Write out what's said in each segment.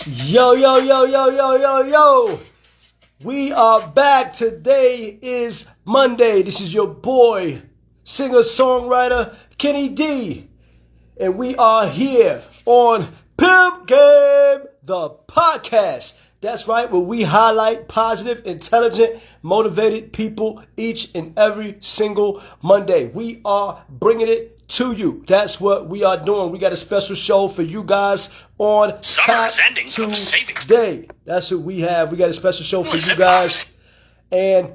Yo, yo, yo, yo, yo, yo, yo. We are back. Today is Monday. This is your boy, singer-songwriter Kenny D. And we are here on Pimp Game, the podcast. That's right, where we highlight positive, intelligent, motivated people each and every single Monday. We are bringing it to you. That's what we are doing. We got a special show for you guys on Tap Tuesday. That's what we have. We got a special show for you guys. And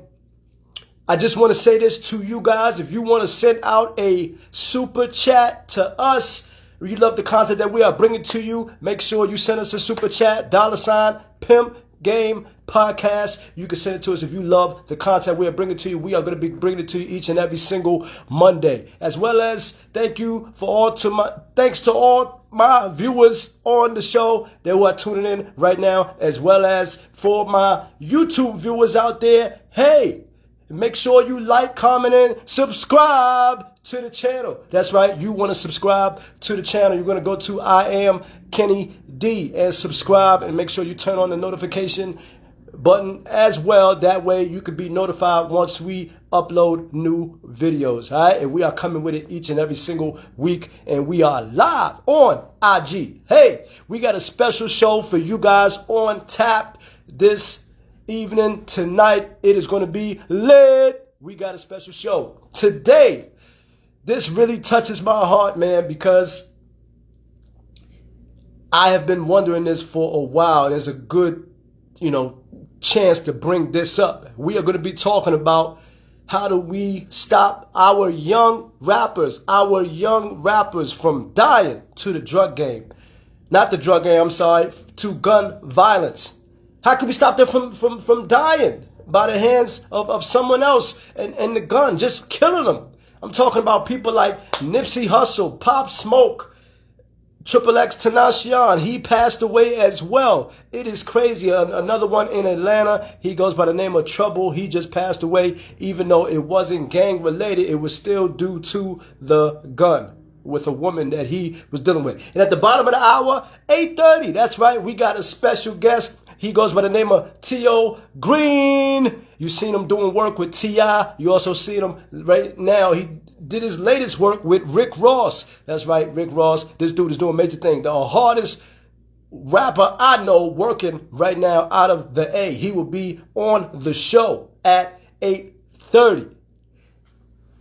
I just want to say this to you guys. If you want to send out a super chat to us, or you love the content that we are bringing to you, make sure you send us a super chat, $ Pimp Game Podcast. You can send it to us if you love the content we are bringing to you. We are going to be bringing it to you each and every single Monday. As well as thanks to all my viewers on the show that who are tuning in right now, as well as for my YouTube viewers out there. Hey, make sure you like, comment, and subscribe to the channel. That's right. You want to subscribe to the channel. You're going to go to I Am Kenny D and subscribe, and make sure you turn on the notification button as well. That way you can be notified once we upload new videos. All right. And we are coming with it each and every single week, and we are live on IG. Hey, we got a special show for you guys on tap this evening. Tonight it is going to be lit. We got a special show today. This really touches my heart, man, because I have been wondering this for a while. There's a good, chance to bring this up. We are going to be talking about how do we stop our young rappers from dying to the drug game. Not the drug game, I'm sorry, to gun violence. How can we stop them from dying by the hands of someone else and the gun, just killing them? I'm talking about people like Nipsey Hussle, Pop Smoke, Triple X Tenacion. He passed away as well. It is crazy. Another one in Atlanta, he goes by the name of Trouble. He just passed away. Even though it wasn't gang related, it was still due to the gun with a woman that he was dealing with. And at the bottom of the hour, 8:30, that's right, we got a special guest. He goes by the name of T.O. Green. You seen him doing work with T.I. You also seen him right now. He did his latest work with Rick Ross. That's right, Rick Ross. This dude is doing major things. The hardest rapper I know working right now out of the A. He will be on the show at 8:30.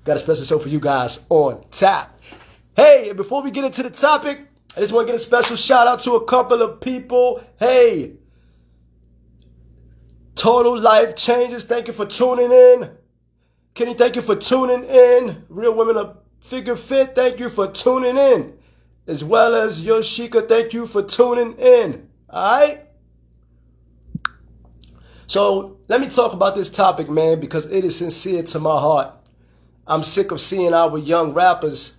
Got a special show for you guys on tap. Hey, and before we get into the topic, I just want to get a special shout out to a couple of people. Hey, Total Life Changes, thank you for tuning in. Kenny, thank you for tuning in. Real Women of Figure Fit, thank you for tuning in. As well as Yoshika, thank you for tuning in. Alright? So, let me talk about this topic, man, because it is sincere to my heart. I'm sick of seeing our young rappers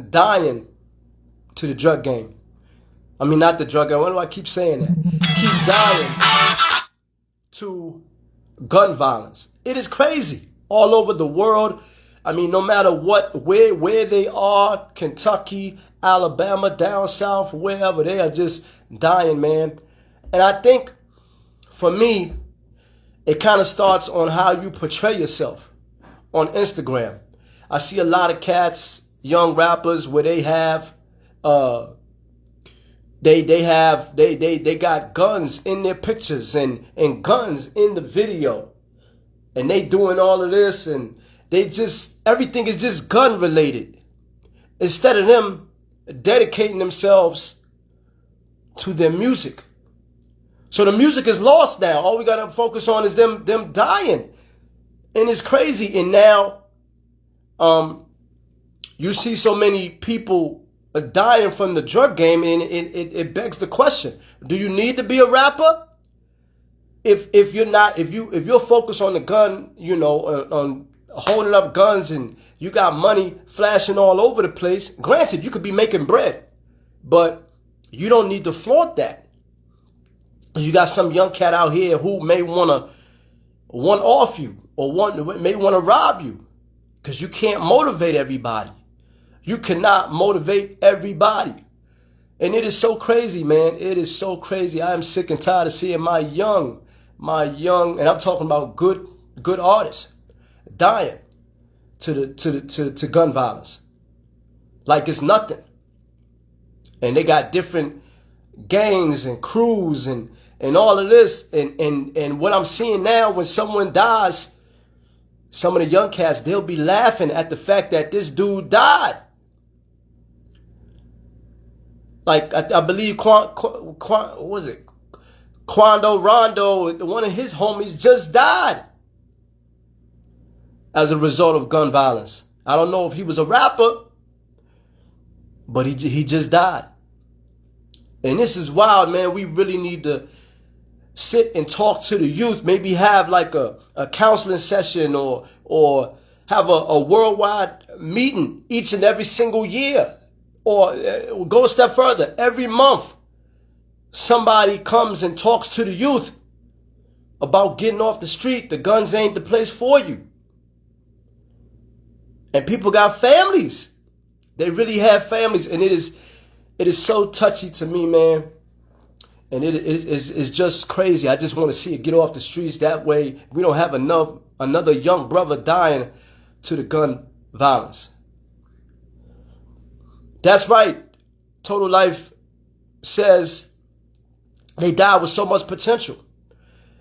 dying to the drug game. I mean, not the drug game. Why do I keep saying that? Keep dying to gun violence. It is crazy all over the world. I mean, no matter where they are, Kentucky, Alabama, down south, wherever, they are just dying, man. And I think for me, it kind of starts on how you portray yourself on Instagram. I see a lot of cats, young rappers, where they have they got guns in their pictures and guns in the video. And they doing all of this, and everything is just gun related. Instead of them dedicating themselves to their music. So the music is lost now. All we got to focus on is them dying. And it's crazy. And now you see so many people dying from the drug game, and it begs the question: do you need to be a rapper? If you're focused on the gun, on holding up guns, and you got money flashing all over the place, granted, you could be making bread, but you don't need to flaunt that. You got some young cat out here who may want to one-off you, or may want to rob you, because you can't motivate everybody. You cannot motivate everybody. And it is so crazy, man. It is so crazy. I am sick and tired of seeing my young, and I'm talking about good artists dying to gun violence. Like it's nothing. And they got different gangs and crews and all of this. And what I'm seeing now, when someone dies, some of the young cats, they'll be laughing at the fact that this dude died. Like, I believe what was it? Quando Rondo, one of his homies, just died as a result of gun violence. I don't know if he was a rapper, but he just died. And this is wild, man. We really need to sit and talk to the youth. Maybe have like a counseling session or have a worldwide meeting each and every single year. Or go a step further. Every month, somebody comes and talks to the youth about getting off the street. The guns ain't the place for you. And people got families. They really have families. And it is so touchy to me, man. And it's just crazy. I just want to see it get off the streets. That way we don't have another young brother dying to the gun violence. That's right. Total Life says they died with so much potential.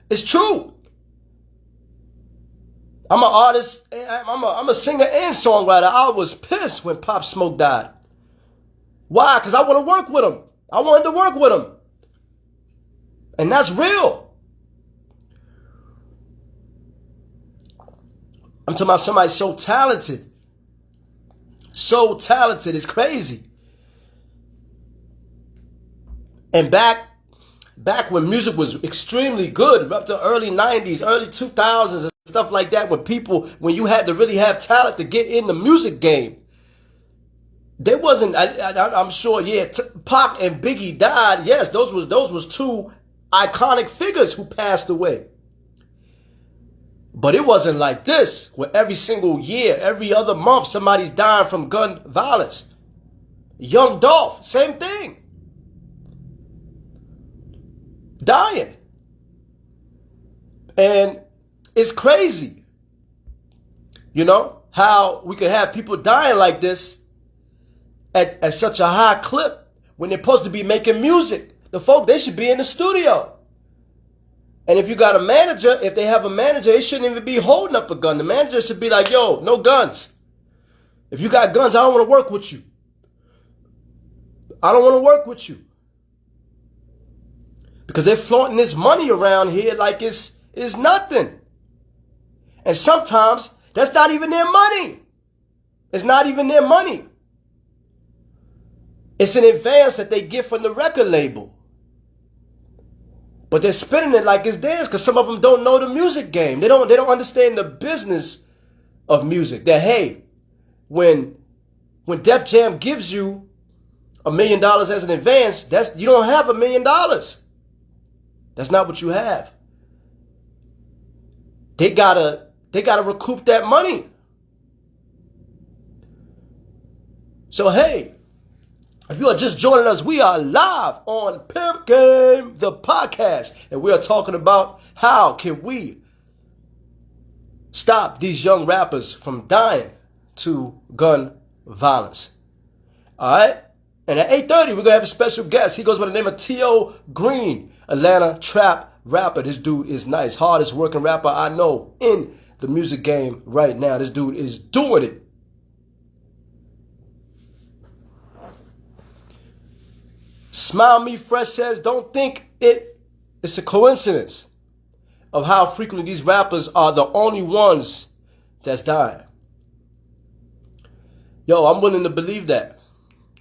It's true. I'm an artist. I'm a singer and songwriter. I was pissed when Pop Smoke died. Why? Because I want to work with him. I wanted to work with him. And that's real. I'm talking about somebody so talented. So talented, it's crazy. And back when music was extremely good, up to early 90s, early 2000s and stuff like that, when you had to really have talent to get in the music game, there wasn't, I'm sure, yeah, Pac and Biggie died. Yes, those was two iconic figures who passed away. But it wasn't like this, where every single year, every other month, somebody's dying from gun violence. Young Dolph, same thing. Dying. And it's crazy, you know, how we could have people dying like this at such a high clip when they're supposed to be making music. The folk, they should be in the studio. And if you got a manager, if they have a manager, they shouldn't even be holding up a gun. The manager should be like, yo, no guns. If you got guns, I don't want to work with you. I don't want to work with you. Because they're flaunting this money around here like it's nothing. And sometimes that's not even their money. It's not even their money. It's an advance that they get from the record label. But they're spending it like it's theirs because some of them don't know the music game. They don't understand the business of music. That, hey, when Def Jam gives you $1 million as an advance, you don't have $1 million. That's not what you have. They gotta recoup that money. So hey, if you are just joining us, we are live on Pimp Game, the podcast. And we are talking about how can we stop these young rappers from dying to gun violence. All right? And at 8:30, we're going to have a special guest. He goes by the name of T.O. Green, Atlanta trap rapper. This dude is nice. Hardest working rapper I know in the music game right now. This dude is doing it. Smile Me Fresh says, don't think it's a coincidence of how frequently these rappers are the only ones that's dying. Yo, I'm willing to believe that.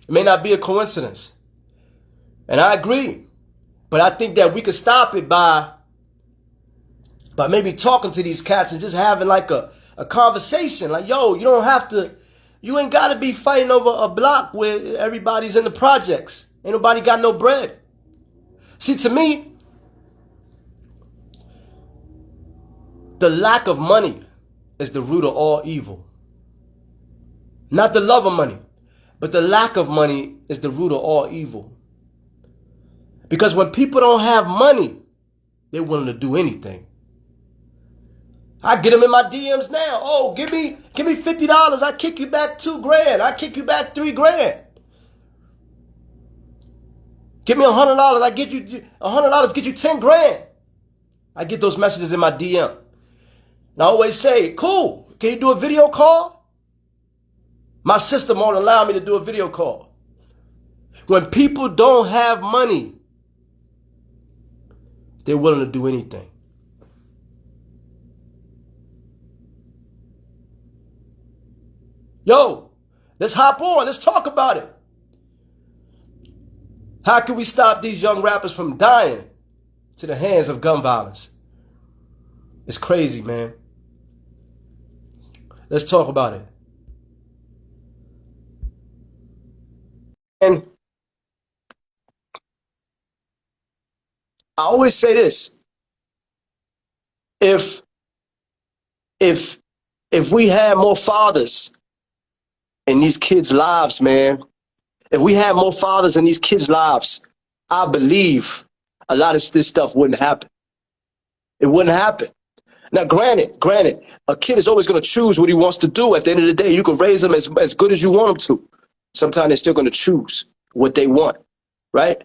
It may not be a coincidence. And I agree. But I think that we could stop it by maybe talking to these cats and just having like a conversation. Like, yo, you ain't got to be fighting over a block where everybody's in the projects. Ain't nobody got no bread. See, to me, the lack of money is the root of all evil. Not the love of money, but the lack of money is the root of all evil. Because when people don't have money, they're willing to do anything. I get them in my DMs now. Oh, give me $50. I kick you back $2,000. I kick you back $3,000. Give me $100. I get you $100. Get you $10,000. I get those messages in my DM. And I always say, cool. Can you do a video call? My system won't allow me to do a video call. When people don't have money, they're willing to do anything. Yo, let's hop on. Let's talk about it. How can we stop these young rappers from dying to the hands of gun violence? It's crazy, man. Let's talk about it. And I always say this. If we had more fathers in these kids' lives, man, if we had more fathers in these kids' lives, I believe a lot of this stuff wouldn't happen. It wouldn't happen. Now, granted, a kid is always going to choose what he wants to do. At the end of the day, you can raise them as good as you want them to. Sometimes they're still going to choose what they want, right?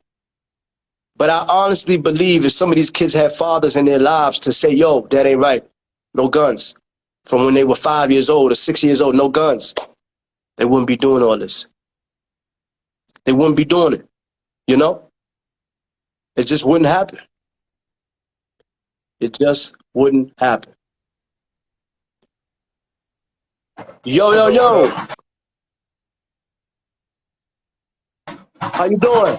But I honestly believe if some of these kids had fathers in their lives to say, yo, that ain't right, no guns. From when they were 5 years old or 6 years old, no guns. They wouldn't be doing all this. They wouldn't be doing it, you know? It just wouldn't happen. It just wouldn't happen. Yo. How you doing?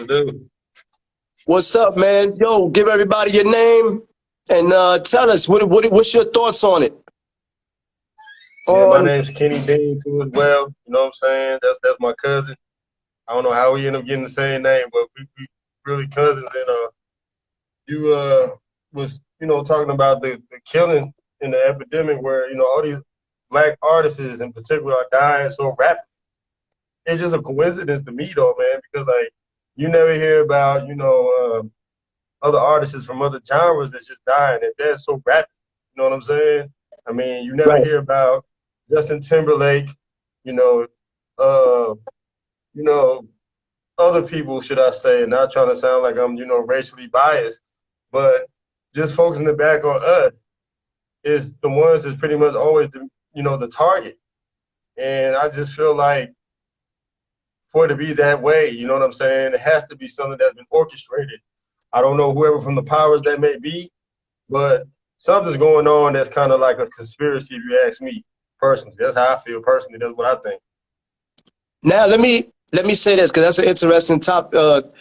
Dude. What's up, man? Yo, give everybody your name and tell us what's your thoughts on it. Yeah, my name's Kenny Dean too as well. You know what I'm saying? That's my cousin. I don't know how we end up getting the same name, but we really cousins. And you was talking about the killing and the epidemic where all these black artists in particular are dying so rapidly. It's just a coincidence to me though, man, because like you never hear about other artists from other genres that's just dying and they're so rapid. You know what I'm saying? I mean, you never hear about Justin Timberlake, other people, should I say, not trying to sound like I'm, racially biased, but just focusing it back on us is the ones that's pretty much always the target. And I just feel like for it to be that way, you know what I'm saying, it has to be something that's been orchestrated. I don't know whoever from the powers that may be, but something's going on that's kind of like a conspiracy, if you ask me personally. That's how I feel personally. That's what I think. Now, let me say this, because that's an interesting point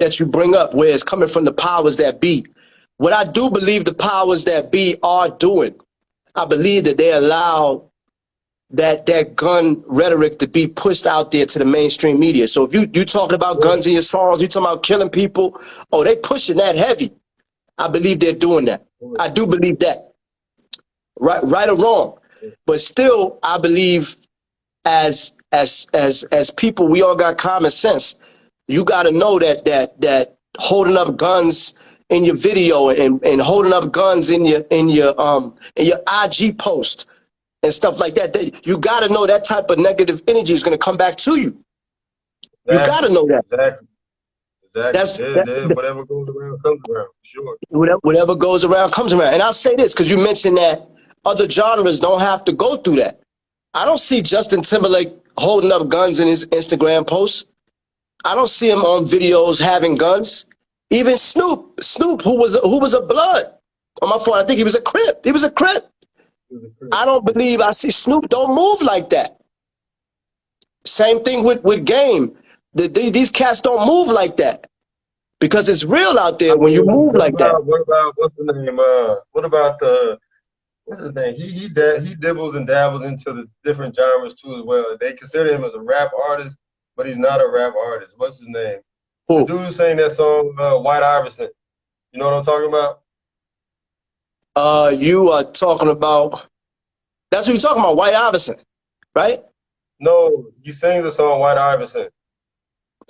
that you bring up, where it's coming from the powers that be. What I do believe the powers that be are doing, I believe that they allow that gun rhetoric to be pushed out there to the mainstream media. So if you talking about guns in your songs, you talking about killing people, oh, they pushing that heavy. I believe they're doing that. I do believe that. Right or wrong. But still, I believe as people, we all got common sense. You got to know that holding up guns in your video and holding up guns in your IG post and stuff like that, you got to know that type of negative energy is going to come back to you. Exactly. You got to know that. Exactly. Whatever goes around comes around, for sure. Whatever goes around comes around. And I'll say this, because you mentioned that other genres don't have to go through that. I don't see Justin Timberlake holding up guns in his Instagram posts. I don't see him on videos having guns. Even Snoop, who was a blood. On my phone, I think he was a Crip. He was a Crip. I don't believe I see Snoop don't move like that. Same thing with Game. These cats don't move like that because it's real out there when you move like that. What about what's the name? What about what's his name? He dibbles and dabbles into the different genres too as well. They consider him as a rap artist, but he's not a rap artist. What's his name? Who? The dude who sang that song, White Iverson. You know what I'm talking about? You are talking about. That's what you're talking about, White Iverson, right? No, he sings the song White Iverson.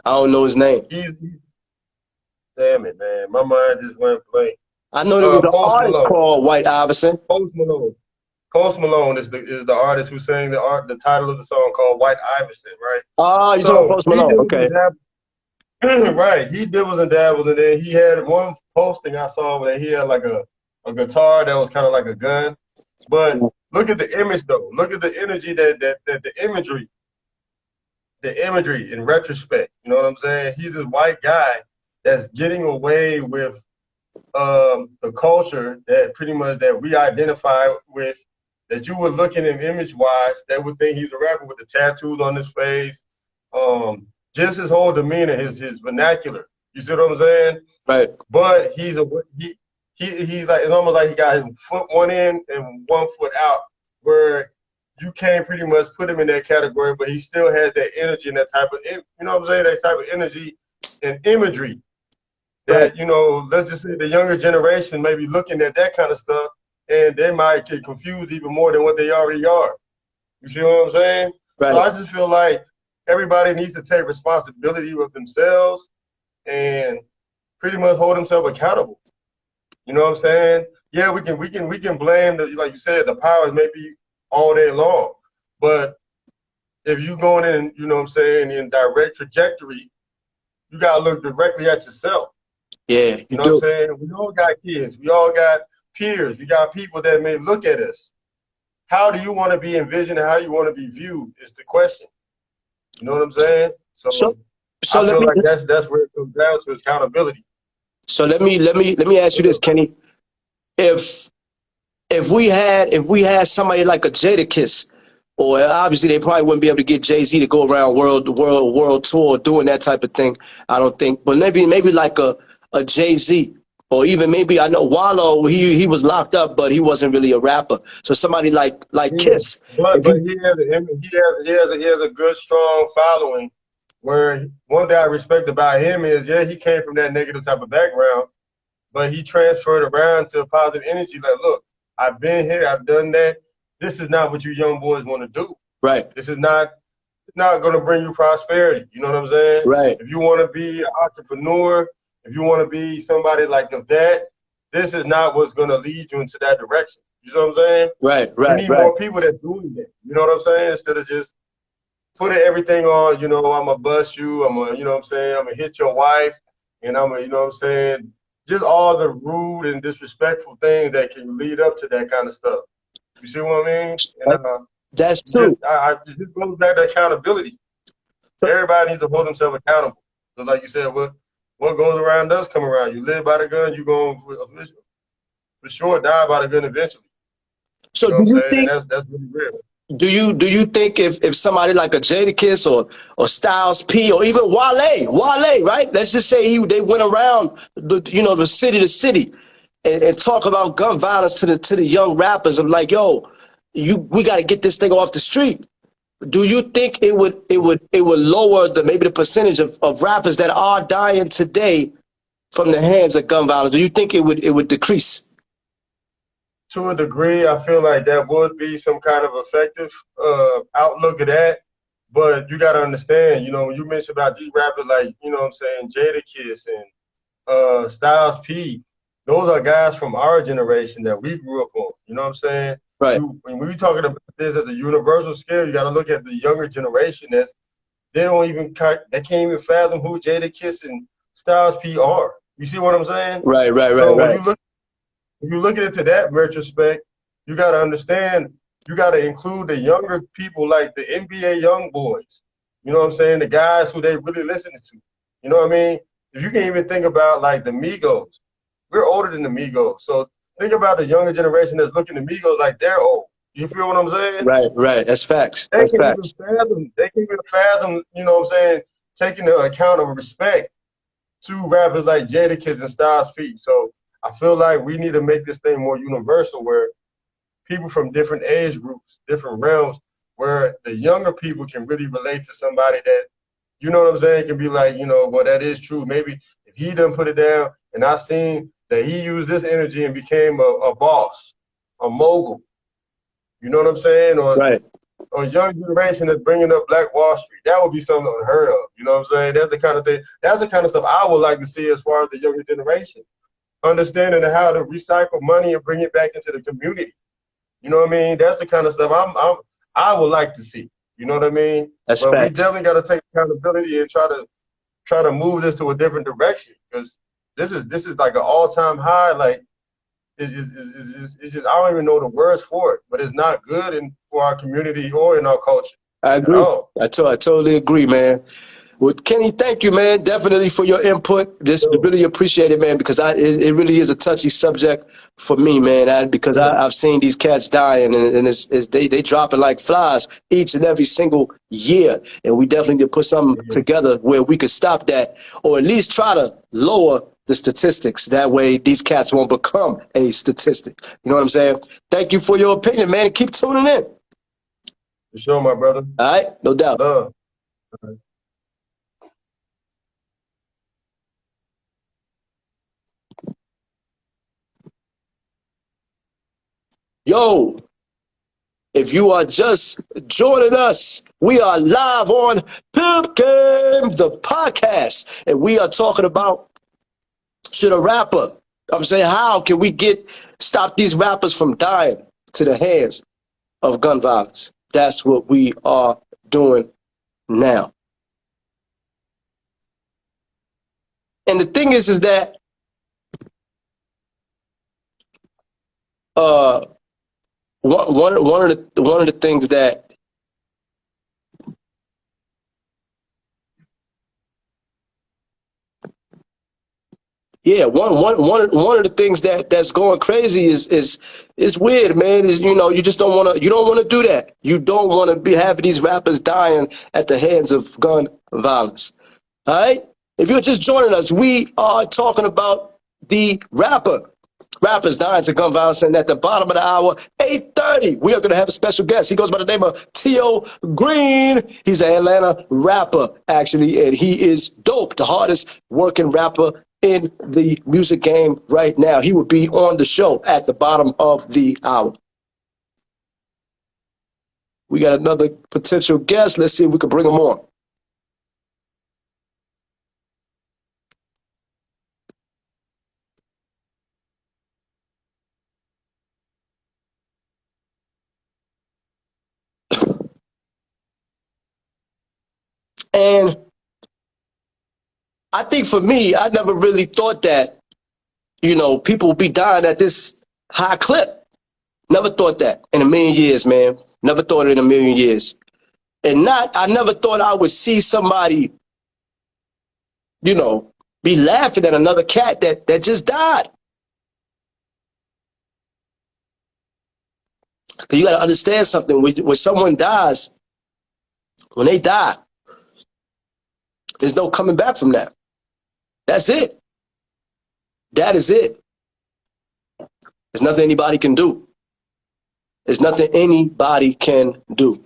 I don't know his name. Damn it, man. My mind just went blank. I know there was an Post artist Malone. called White Iverson. Post Malone. Post Malone is the artist who sang the title of the song called White Iverson, right? Oh, you talking about So Post he Malone? dibbles Okay. and dabbles, right? He dibbles and dabbles, and then he had one posting I saw where he had like a guitar that was kind of like a gun. But look at the image though. Look at the energy that the imagery in retrospect. You know what I'm saying? He's this white guy that's getting away with the culture that pretty much that we identify with, that you would look at him image wise, that would think he's a rapper with the tattoos on his face, just his whole demeanor, his vernacular. You see what I'm saying? Right. But he's like, it's almost like he got his foot one in and one foot out, where you can't pretty much put him in that category, but he still has that energy and that type of, you know what I'm saying, that type of energy and imagery Right. that, you know, let's just say the younger generation may be looking at that kind of stuff and they might get confused even more than what they already are. You see what I'm saying? So Right. I just feel like everybody needs to take responsibility with themselves and pretty much hold themselves accountable. You know what I'm saying? Yeah, we can blame the, like you said, the powers may be all day long. But if you going in, you know what I'm saying, in direct trajectory, you gotta look directly at yourself. Yeah, You you know what I'm do. saying? We all got kids. We all got peers. We got people that may look at us. How do you want to be envisioned and how you want to be viewed is the question. You know what I'm saying? So So so I let feel me like that's where it comes down to, is accountability. let me ask you Yeah. this, Kenny. If if we had somebody like a Jadakiss, or obviously they probably wouldn't be able to get Jay-Z to go around world tour doing that type of thing. I don't think, but maybe like a Jay-Z, or even maybe I know Wallow. He was locked up, but he wasn't really a rapper. So somebody like Yeah. Kiss, But if but you he has a good strong following. Where one thing I respect about him is, yeah, he came from that negative type of background, but he transferred around to a positive energy. Like, look, I've been here, I've done that. This is not what you young boys want to do. right, This is not going to bring you prosperity. You know what I'm saying? right, If you want to be an entrepreneur, if you want to be somebody like of that, this is not what's going to lead you into that direction. You know what I'm saying? right, We right, need right. more people that doing that. You know what I'm saying? Instead of just putting everything on, you know, I'm gonna bust you, you know what I'm saying, I'm gonna hit your wife, and I'm gonna, you know what I'm saying, just all the rude and disrespectful things that can lead up to that kind of stuff. You see what I mean? And That, that's true. it just goes back to accountability. So, Everybody needs to hold themselves accountable. So, like you said, what goes around does come around. You live by the gun, you're going for sure die by the gun eventually. You so know what do I'm you saying? And think? that's really real. Do you think if somebody like a Jadakiss or Styles P or even Wale, right? Let's just say they went around the city to city and talk about gun violence to the young rappers. I'm like, yo, we got to get this thing off the street. Do you think it would lower maybe the percentage of rappers that are dying today from the hands of gun violence? Do you think it would decrease? To a degree, I feel like that would be some kind of effective outlook of that. But you got to understand, you know, when you mentioned about these rappers like, you know what I'm saying, Jadakiss and Styles P, those are guys from our generation that we grew up on. You know what I'm saying? Right, When we talking about this as a universal scale, you got to look at the younger generation they can't even fathom who Jadakiss and Styles P are. You see what I'm saying? right, right, right, So right, when you look into that retrospect, you got to understand, you got to include the younger people like the NBA young boys. You know what I'm saying? The guys who they really listening to. You know what I mean? If you can even think about like the Migos, we're older than the Migos. So think about the younger generation that's looking at Migos like they're old. You feel what I'm saying? right, right. That's facts. They That's can even facts. fathom. They can even fathom. You know what I'm saying? Taking into account of respect to rappers like Jadakiss and Styles P. So I feel like we need to make this thing more universal, where people from different age groups, different realms, where the younger people can really relate to somebody that, you know what I'm saying, can be like, you know, well, that is true. Maybe if he done put it down and I seen that he used this energy and became a boss, a mogul, you know what I'm saying? Or Right. a young generation that's bringing up Black Wall Street. That would be something unheard of. You know what I'm saying? That's the kind of thing. That's the kind of stuff I would like to see as far as the younger generation, understanding how to recycle money and bring it back into the community. You know what I mean? That's the kind of stuff I would like to see. You know what I mean? That's But we facts. definitely got to take accountability and try to move this to a different direction, because this is like an all-time high. Like it's just I don't even know the words for it, but it's not good for our community or in our culture I at agree. all. I totally agree, man. Well, Kenny, thank you, man, definitely for your input. This So, really appreciate it, man, because it really is a touchy subject for me, man. Because I've seen these cats dying, and they dropping like flies each and every single year, and we definitely need to put something yeah, together where we could stop that, or at least try to lower the statistics. That way, these cats won't become a statistic. You know what I'm saying? Thank you for your opinion, man, and keep tuning in. for sure, my brother. All right, no doubt. Love. Yo, if you are just joining us, we are live on Pimp Game, the podcast, and we are talking about should a rapper, I'm saying, how can we stop these rappers from dying to the hands of gun violence? That's what we are doing now. And the thing is that uh, one of the things that yeah, one of the things that's going crazy is weird, man. Is you just don't wanna do that. You don't wanna be having these rappers dying at the hands of gun violence. All right? If you're just joining us, we are talking about the rappers dying to gun violence, and at the bottom of the hour, 8:30, we are going to have a special guest. He goes by the name of T.O. Green. He's an Atlanta rapper, actually, and he is dope, the hardest working rapper in the music game right now. He will be on the show at the bottom of the hour. We got another potential guest. Let's see if we can bring him on. And I think for me, I never really thought that, people would be dying at this high clip. Never thought that in a million years, man. Never thought it in a million years. And I never thought I would see somebody, you know, be laughing at another cat that just died. Because you got to understand something. When someone dies, when they die, there's no coming back from that. That's it. That is it. There's nothing anybody can do. There's nothing anybody can do.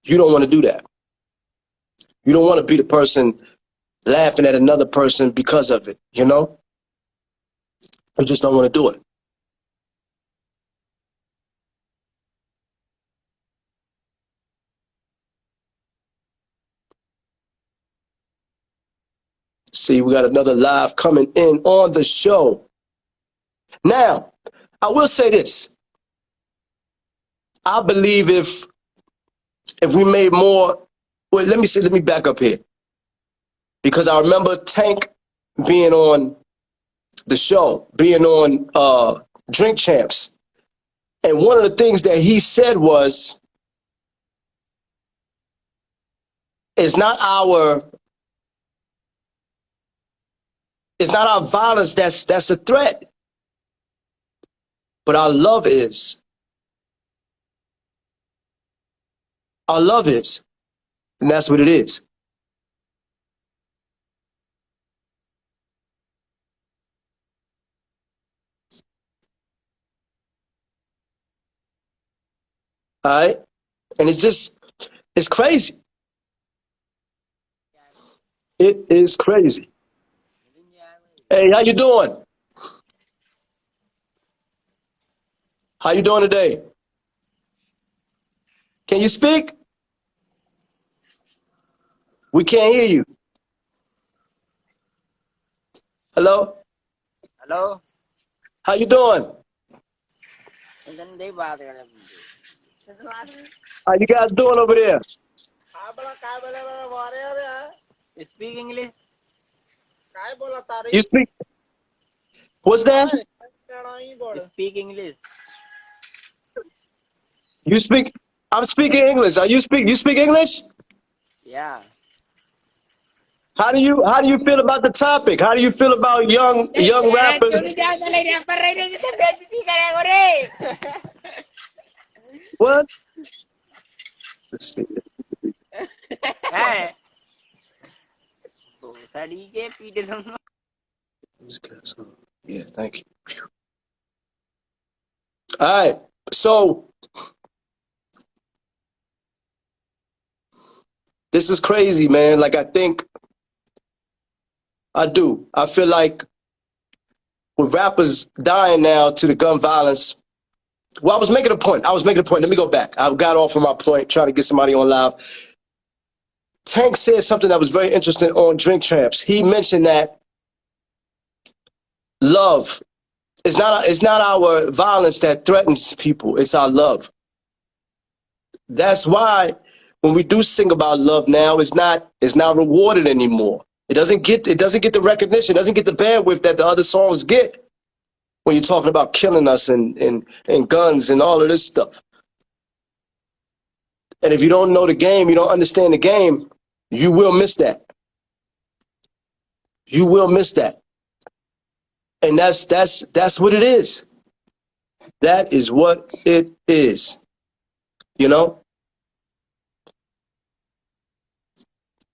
You don't want to do that. You don't want to be the person laughing at another person because of it, you know? You just don't want to do it. See, we got another live coming in on the show. Now, I will say this. I believe if we made more, well, let me back up here. Because I remember Tank being on the show, being on Drink Champs. And one of the things that he said was, it's not our violence that's a threat, but our love is. Our love is. And that's what it is. All right? And it's crazy. It is crazy. Hey, how you doing? How you doing today? Can you speak? We can't hear you. Hello? Hello? How you doing? How you guys doing over there? Speak English? You speak? What's that? Speak English? You speak? I'm speaking English. You speak English? Yeah. How do you feel about the topic? How do you feel about young rappers? What? Let's see. Hey. Study के पीटे दोनों. Yeah, thank you. All right. So this is crazy, man. Like I feel like with rappers dying now to the gun violence. Well, I was making a point. Let me go back. I got off of my point trying to get somebody on live. Tank said something that was very interesting on Drink Champs. He mentioned that love is not our violence that threatens people. It's our love. That's why when we do sing about love now, it's not rewarded anymore. It doesn't get the recognition, it doesn't get the bandwidth that the other songs get when you're talking about killing us and guns and all of this stuff. And if you don't know the game, you don't understand the game, you will miss that. You will miss that. And that's what it is. That is what it is. You know?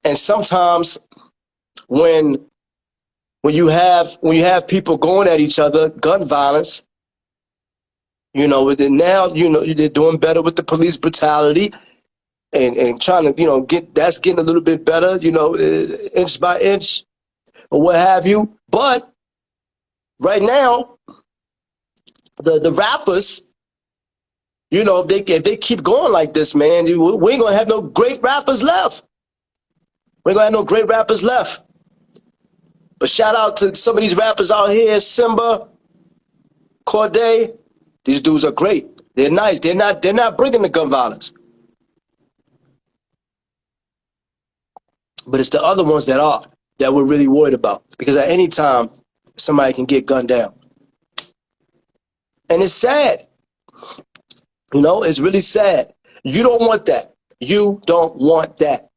And sometimes when you have people going at each other, gun violence, you know, now, you know, they're doing better with the police brutality and trying to, you know, getting a little bit better, you know, inch by inch or what have you. But right now, the rappers, you know, if they keep going like this, man, we ain't gonna have no great rappers left. We ain't gonna have no great rappers left. But shout out to some of these rappers out here, Simba, Corday. These dudes are great. They're nice. They're not bringing the gun violence. But it's the other ones that we're really worried about. Because at any time, somebody can get gunned down. And it's sad. You know, it's really sad. You don't want that. You don't want that.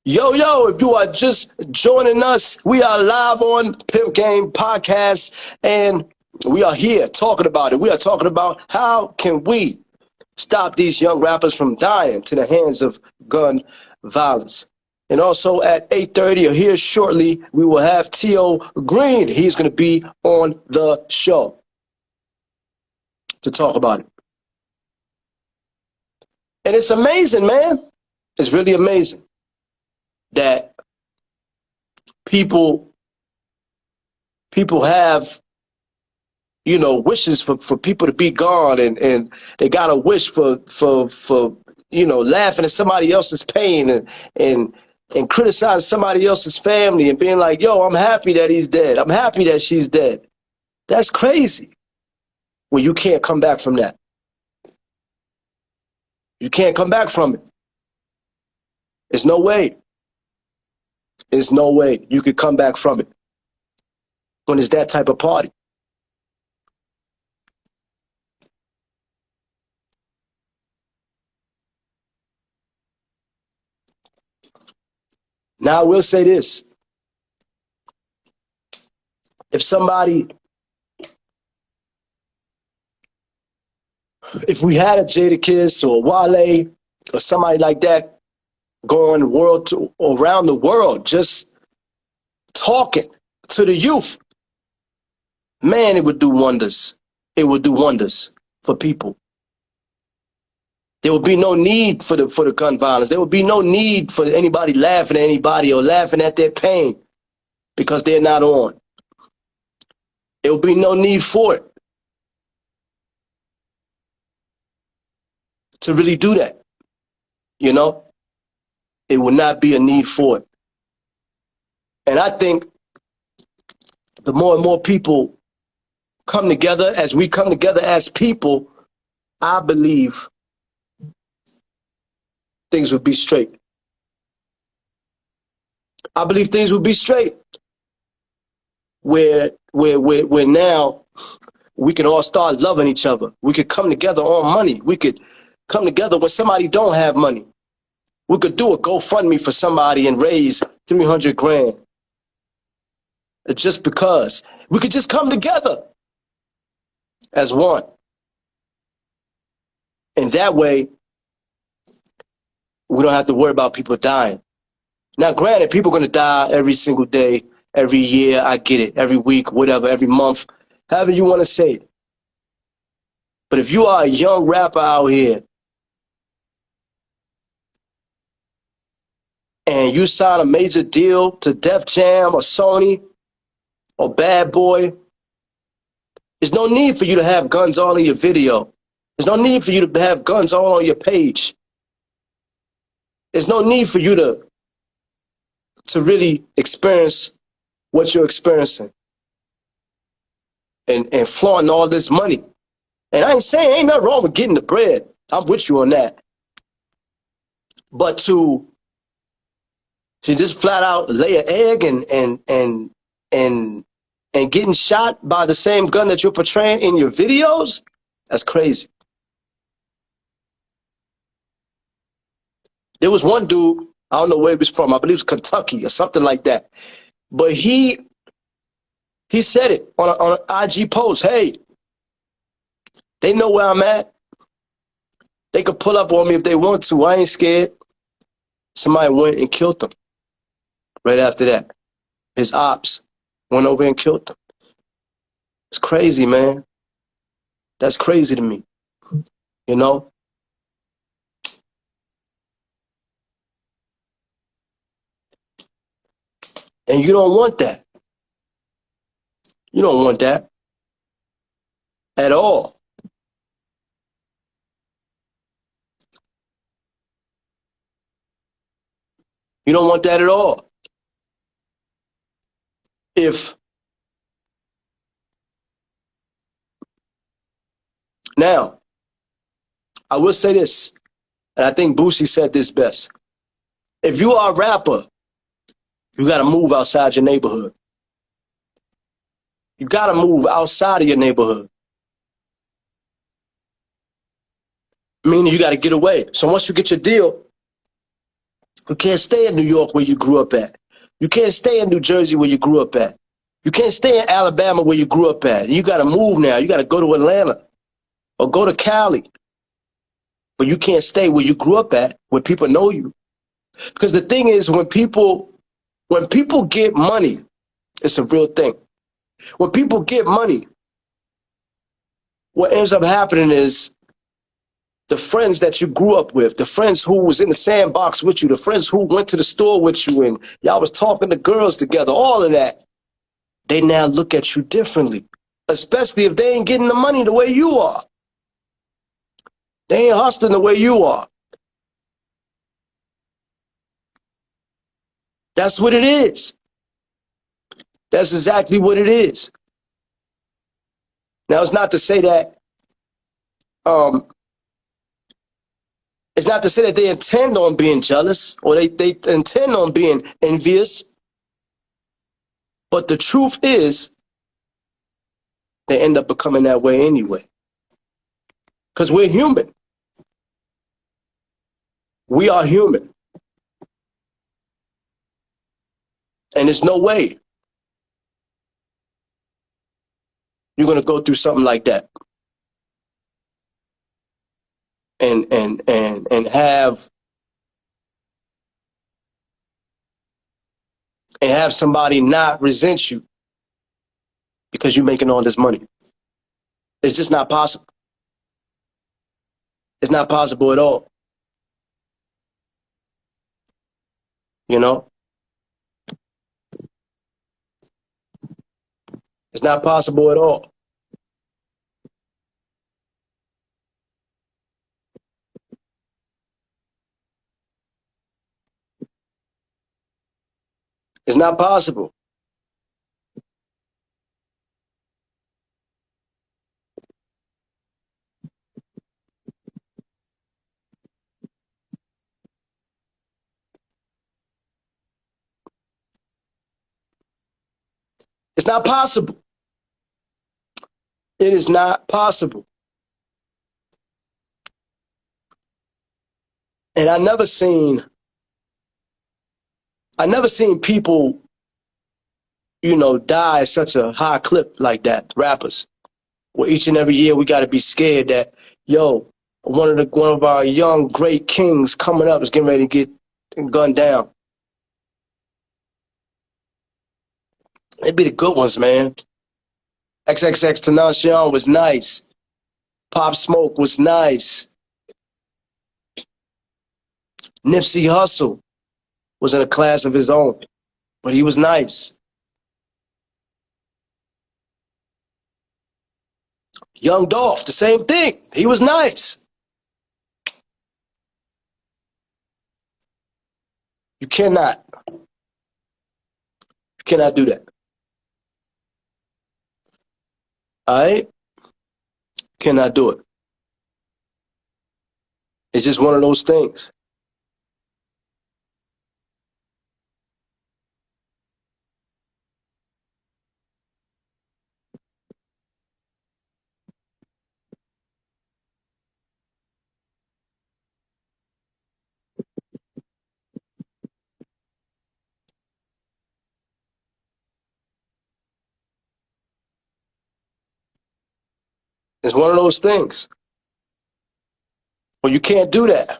Yo, if you are just joining us, we are live on Pimp Game Podcast, and we are here talking about it. We are talking about how can we stop these young rappers from dying to the hands of gun violence. And also at 8:30 or here shortly, we will have T.O. Green. He's going to be on the show to talk about it. And it's amazing, man. It's really amazing that people have, you know, wishes for people to be gone, and they got a wish for you know, laughing at somebody else's pain and criticizing somebody else's family and being like, yo, I'm happy that he's dead. I'm happy that she's dead. That's crazy. Well, you can't come back from that. You can't come back from it. There's no way. There's no way you could come back from it when it's that type of party. Now, I will say this. If we had a Jadakiss or Wale or somebody like that going around the world, just talking to the youth, man, it would do wonders. It would do wonders for people. There would be no need for the gun violence. There would be no need for anybody laughing at anybody or laughing at their pain because they're not on. There would be no need for it. to really do that. You know, it would not be a need for it. And I think the more and more people come together, as we come together as people, I believe things would be straight. I believe things would be straight. Where now we can all start loving each other. We could come together on money. We could come together when somebody don't have money. We could do a GoFundMe for somebody and raise 300 grand. Just because. We could just come together as one. And that way, we don't have to worry about people dying. Now, granted, people are going to die every single day, every year. I get it. Every week, whatever, every month, however you want to say it. But if you are a young rapper out here and you sign a major deal to Def Jam or Sony or Bad Boy, there's no need for you to have guns all in your video. There's no need for you to have guns all on your page. There's no need for you to really experience what you're experiencing and flaunting all this money. And I ain't saying ain't nothing wrong with getting the bread. I'm with you on that. But to just flat out lay an egg and getting shot by the same gun that you're portraying in your videos, that's crazy. There was one dude, I don't know where he was from, I believe it was Kentucky or something like that. But he said it on an IG post, hey, they know where I'm at. They could pull up on me if they want to. I ain't scared. Somebody went and killed them. Right after that, his ops went over and killed them. It's crazy, man. That's crazy to me. You know? And you don't want that. You don't want that at all. You don't want that at all. If now, I will say this, and I think Boosie said this best. If you are a rapper, you got to move outside your neighborhood. You got to move outside of your neighborhood. Meaning you got to get away. So once you get your deal, you can't stay in New York where you grew up at. You can't stay in New Jersey where you grew up at. You can't stay in Alabama where you grew up at. You got to move now. You got to go to Atlanta or go to Cali. But you can't stay where you grew up at, where people know you. Because the thing is, when people get money, it's a real thing. When people get money, what ends up happening is the friends that you grew up with, the friends who was in the sandbox with you, the friends who went to the store with you and y'all was talking to girls together, all of that, they now look at you differently, especially if they ain't getting the money the way you are. They ain't hustling the way you are. That's what it is. That's exactly what it is. Now, it's not to say that they intend on being jealous or they intend on being envious. But the truth is, they end up becoming that way anyway. Because we're human. We are human. And there's no way you're going to go through something like that and have somebody not resent you because you're making all this money. It's just not possible. It's not possible at all. You know? It's not possible at all. It's not possible. It's not possible. It is not possible. And I never seen people, die at such a high clip like that, rappers. Where each and every year we gotta be scared that, one of our young great kings coming up is getting ready to get gunned down. They be the good ones, man. XXX Tenacion was nice. Pop Smoke was nice. Nipsey Hussle was in a class of his own, but he was nice. Young Dolph, the same thing. He was nice. You cannot do that. All right? Cannot do it. It's just one of those things. It's one of those things. Well, you can't do that.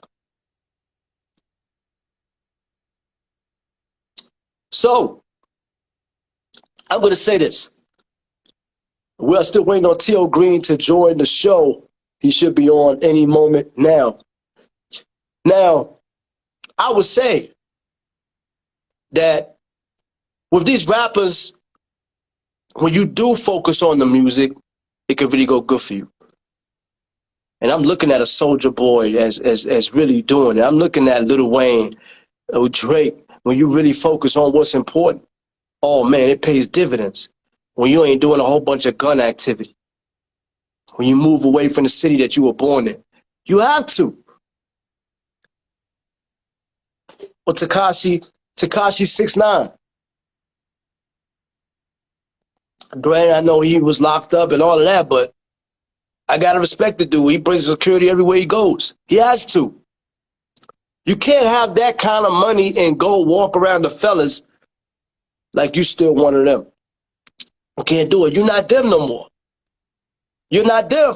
So, I'm going to say this. We are still waiting on T.O. Green to join the show. He should be on any moment now. Now, I would say that with these rappers, when you do focus on the music, it can really go good for you. And I'm looking at a Soulja Boy as really doing it. I'm looking at Lil Wayne, Drake. When you really focus on what's important, oh man, it pays dividends. When you ain't doing a whole bunch of gun activity. When you move away from the city that you were born in. You have to. Or Tekashi 6ix9ine. Granted, I know he was locked up and all of that, but I gotta respect the dude. He brings security everywhere he goes. He has to. You can't have that kind of money and go walk around the fellas like you still one of them. You can't do it. You're not them no more. You're not them.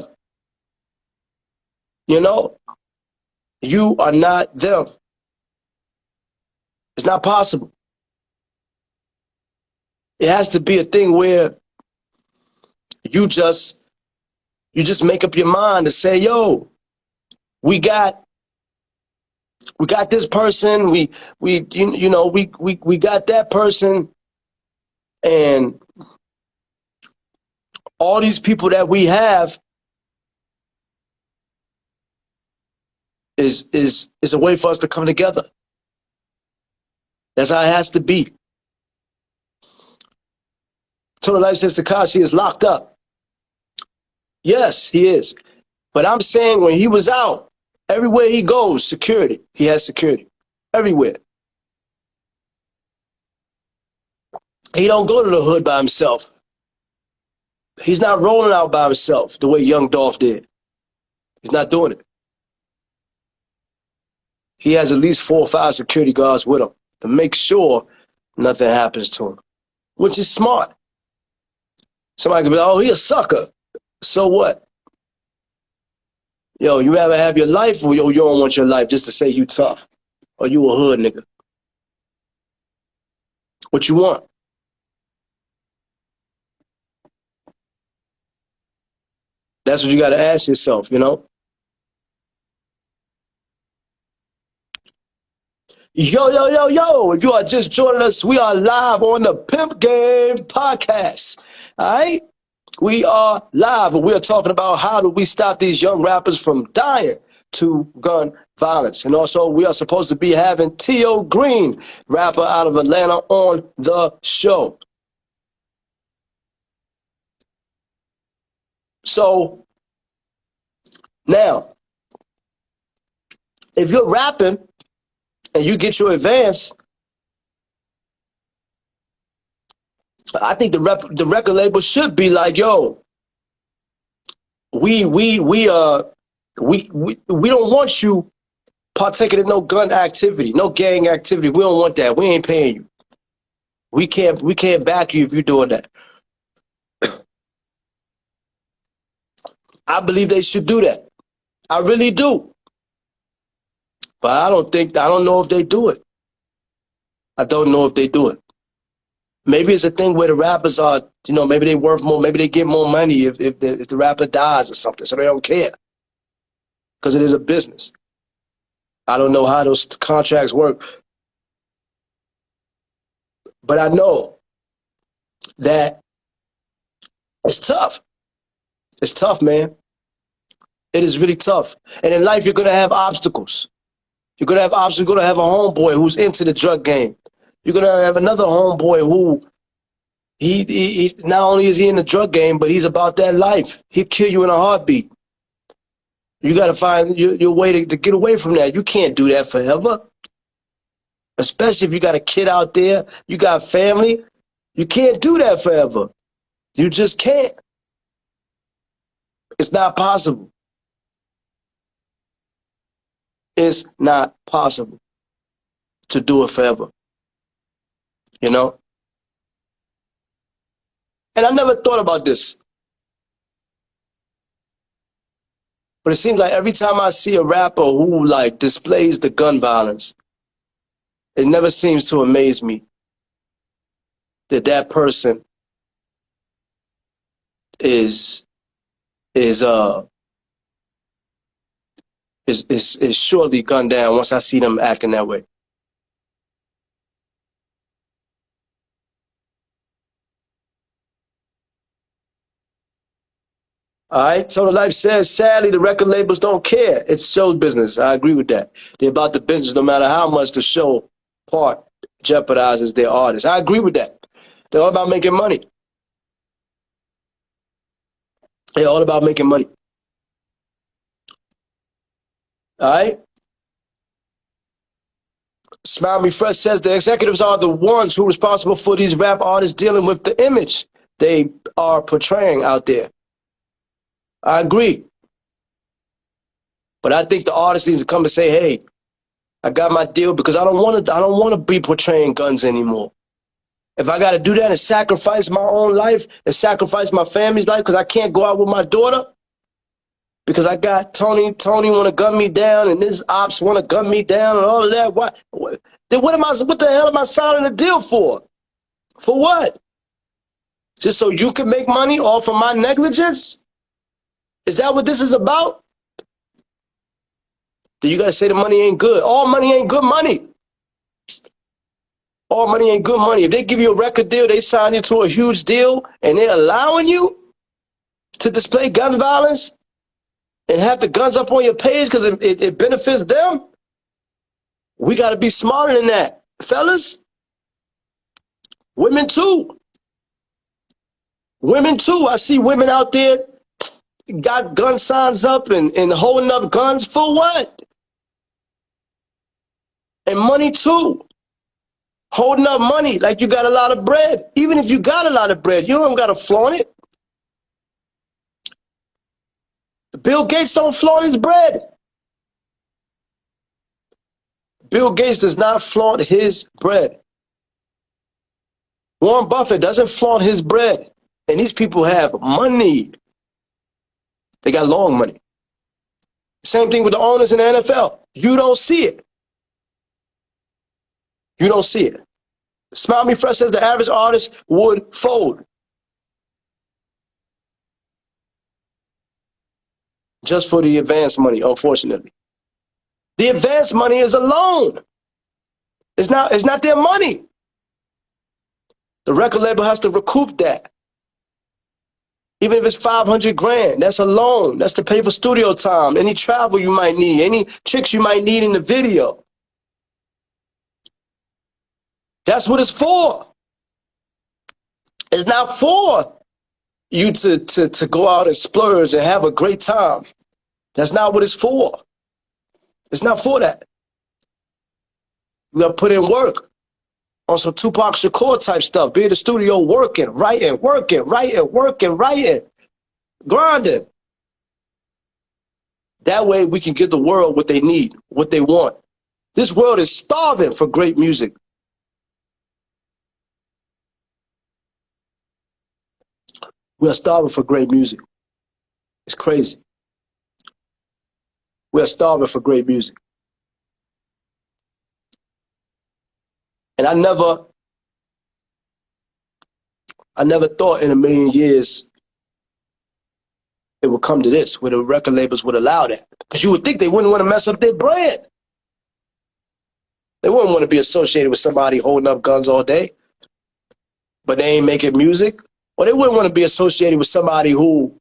You are not them. It's not possible. It has to be a thing where you just make up your mind to say, yo, we got this person, we got that person, and all these people that we have is a way for us to come together. That's how it has to be. Total Life says Tekashi is locked up. Yes, he is. But I'm saying when he was out, everywhere he goes, security. He has security. Everywhere. He don't go to the hood by himself. He's not rolling out by himself the way Young Dolph did. He's not doing it. He has at least 4 or 5 security guards with him to make sure nothing happens to him, which is smart. Somebody could be like, oh, he a sucker. So what? Yo, you rather have your life or you don't want your life just to say you tough or you a hood nigga? What you want? That's what you got to ask yourself, Yo. If you are just joining us, we are live on the Pimp Game podcast. All right? We are live and we are talking about how do we stop these young rappers from dying to gun violence. And also, we are supposed to be having T.O. Green, rapper out of Atlanta, on the show. So, now, if you're rapping and you get your advance, I think the record label should be like, yo, we don't want you partaking in no gun activity, no gang activity. We don't want that. We ain't paying you. We can't back you if you're doing that. I believe they should do that. I really do. But I don't know if they do it. I don't know if they do it. Maybe it's a thing where the rappers are, maybe they worth more, maybe they get more money if the rapper dies or something, so they don't care. Because it is a business. I don't know how those contracts work. But I know that it's tough. It's tough, man. It is really tough. And in life, you're going to have obstacles. You're going to have obstacles. You're going to have a homeboy who's into the drug game. You're going to have another homeboy who, he not only is he in the drug game, but he's about that life. He'll kill you in a heartbeat. You got to find your way to get away from that. You can't do that forever. Especially if you got a kid out there, you got family. You can't do that forever. You just can't. It's not possible. It's not possible to do it forever. And I never thought about this. But it seems like every time I see a rapper who displays the gun violence, it never seems to amaze me that person is surely gunned down once I see them acting that way. All right. So the Life says, sadly, the record labels don't care. It's show business. I agree with that. They're about the business no matter how much the show part jeopardizes their artists. I agree with that. They're all about making money. They're all about making money. All right. Smile Me Fresh says the executives are the ones who are responsible for these rap artists dealing with the image they are portraying out there. I agree. But I think the artist needs to come and say, hey, I got my deal because I don't want to be portraying guns anymore. If I got to do that and sacrifice my own life and sacrifice my family's life because I can't go out with my daughter because I got Tony want to gun me down and this ops want to gun me down and all of that. Then what the hell am I signing a deal for? For what? Just so you can make money off of my negligence? Is that what this is about? Then you got to say the money ain't good. All money ain't good money. All money ain't good money. If they give you a record deal, they sign you to a huge deal, and they're allowing you to display gun violence and have the guns up on your page because it benefits them, we got to be smarter than that. Fellas, women too. Women too. I see women out there got gun signs up and holding up guns for what? And money too. Holding up money like you got a lot of bread. Even if you got a lot of bread, you don't got to flaunt it. Bill Gates don't flaunt his bread. Bill Gates does not flaunt his bread. Warren Buffett doesn't flaunt his bread. And these people have money. They got long money. Same thing with the owners in the NFL. You don't see it. You don't see it. Smile Me Fresh says the average artist would fold. Just for the advance money, unfortunately. The advance money is a loan. It's not their money. The record label has to recoup that. Even if it's 500 grand, that's a loan. That's to pay for studio time, any travel you might need, any chicks you might need in the video. That's what it's for. It's not for you to go out and splurge and have a great time. That's not what it's for. It's not for that. We gotta put in work on some Tupac Shakur type stuff. Be in the studio working, writing, grinding. That way we can give the world what they need, what they want. This world is starving for great music. We are starving for great music. It's crazy. We are starving for great music. And I never thought in a million years it would come to this, where the record labels would allow that. Because you would think they wouldn't want to mess up their brand. They wouldn't want to be associated with somebody holding up guns all day, but they ain't making music. Or they wouldn't want to be associated with somebody who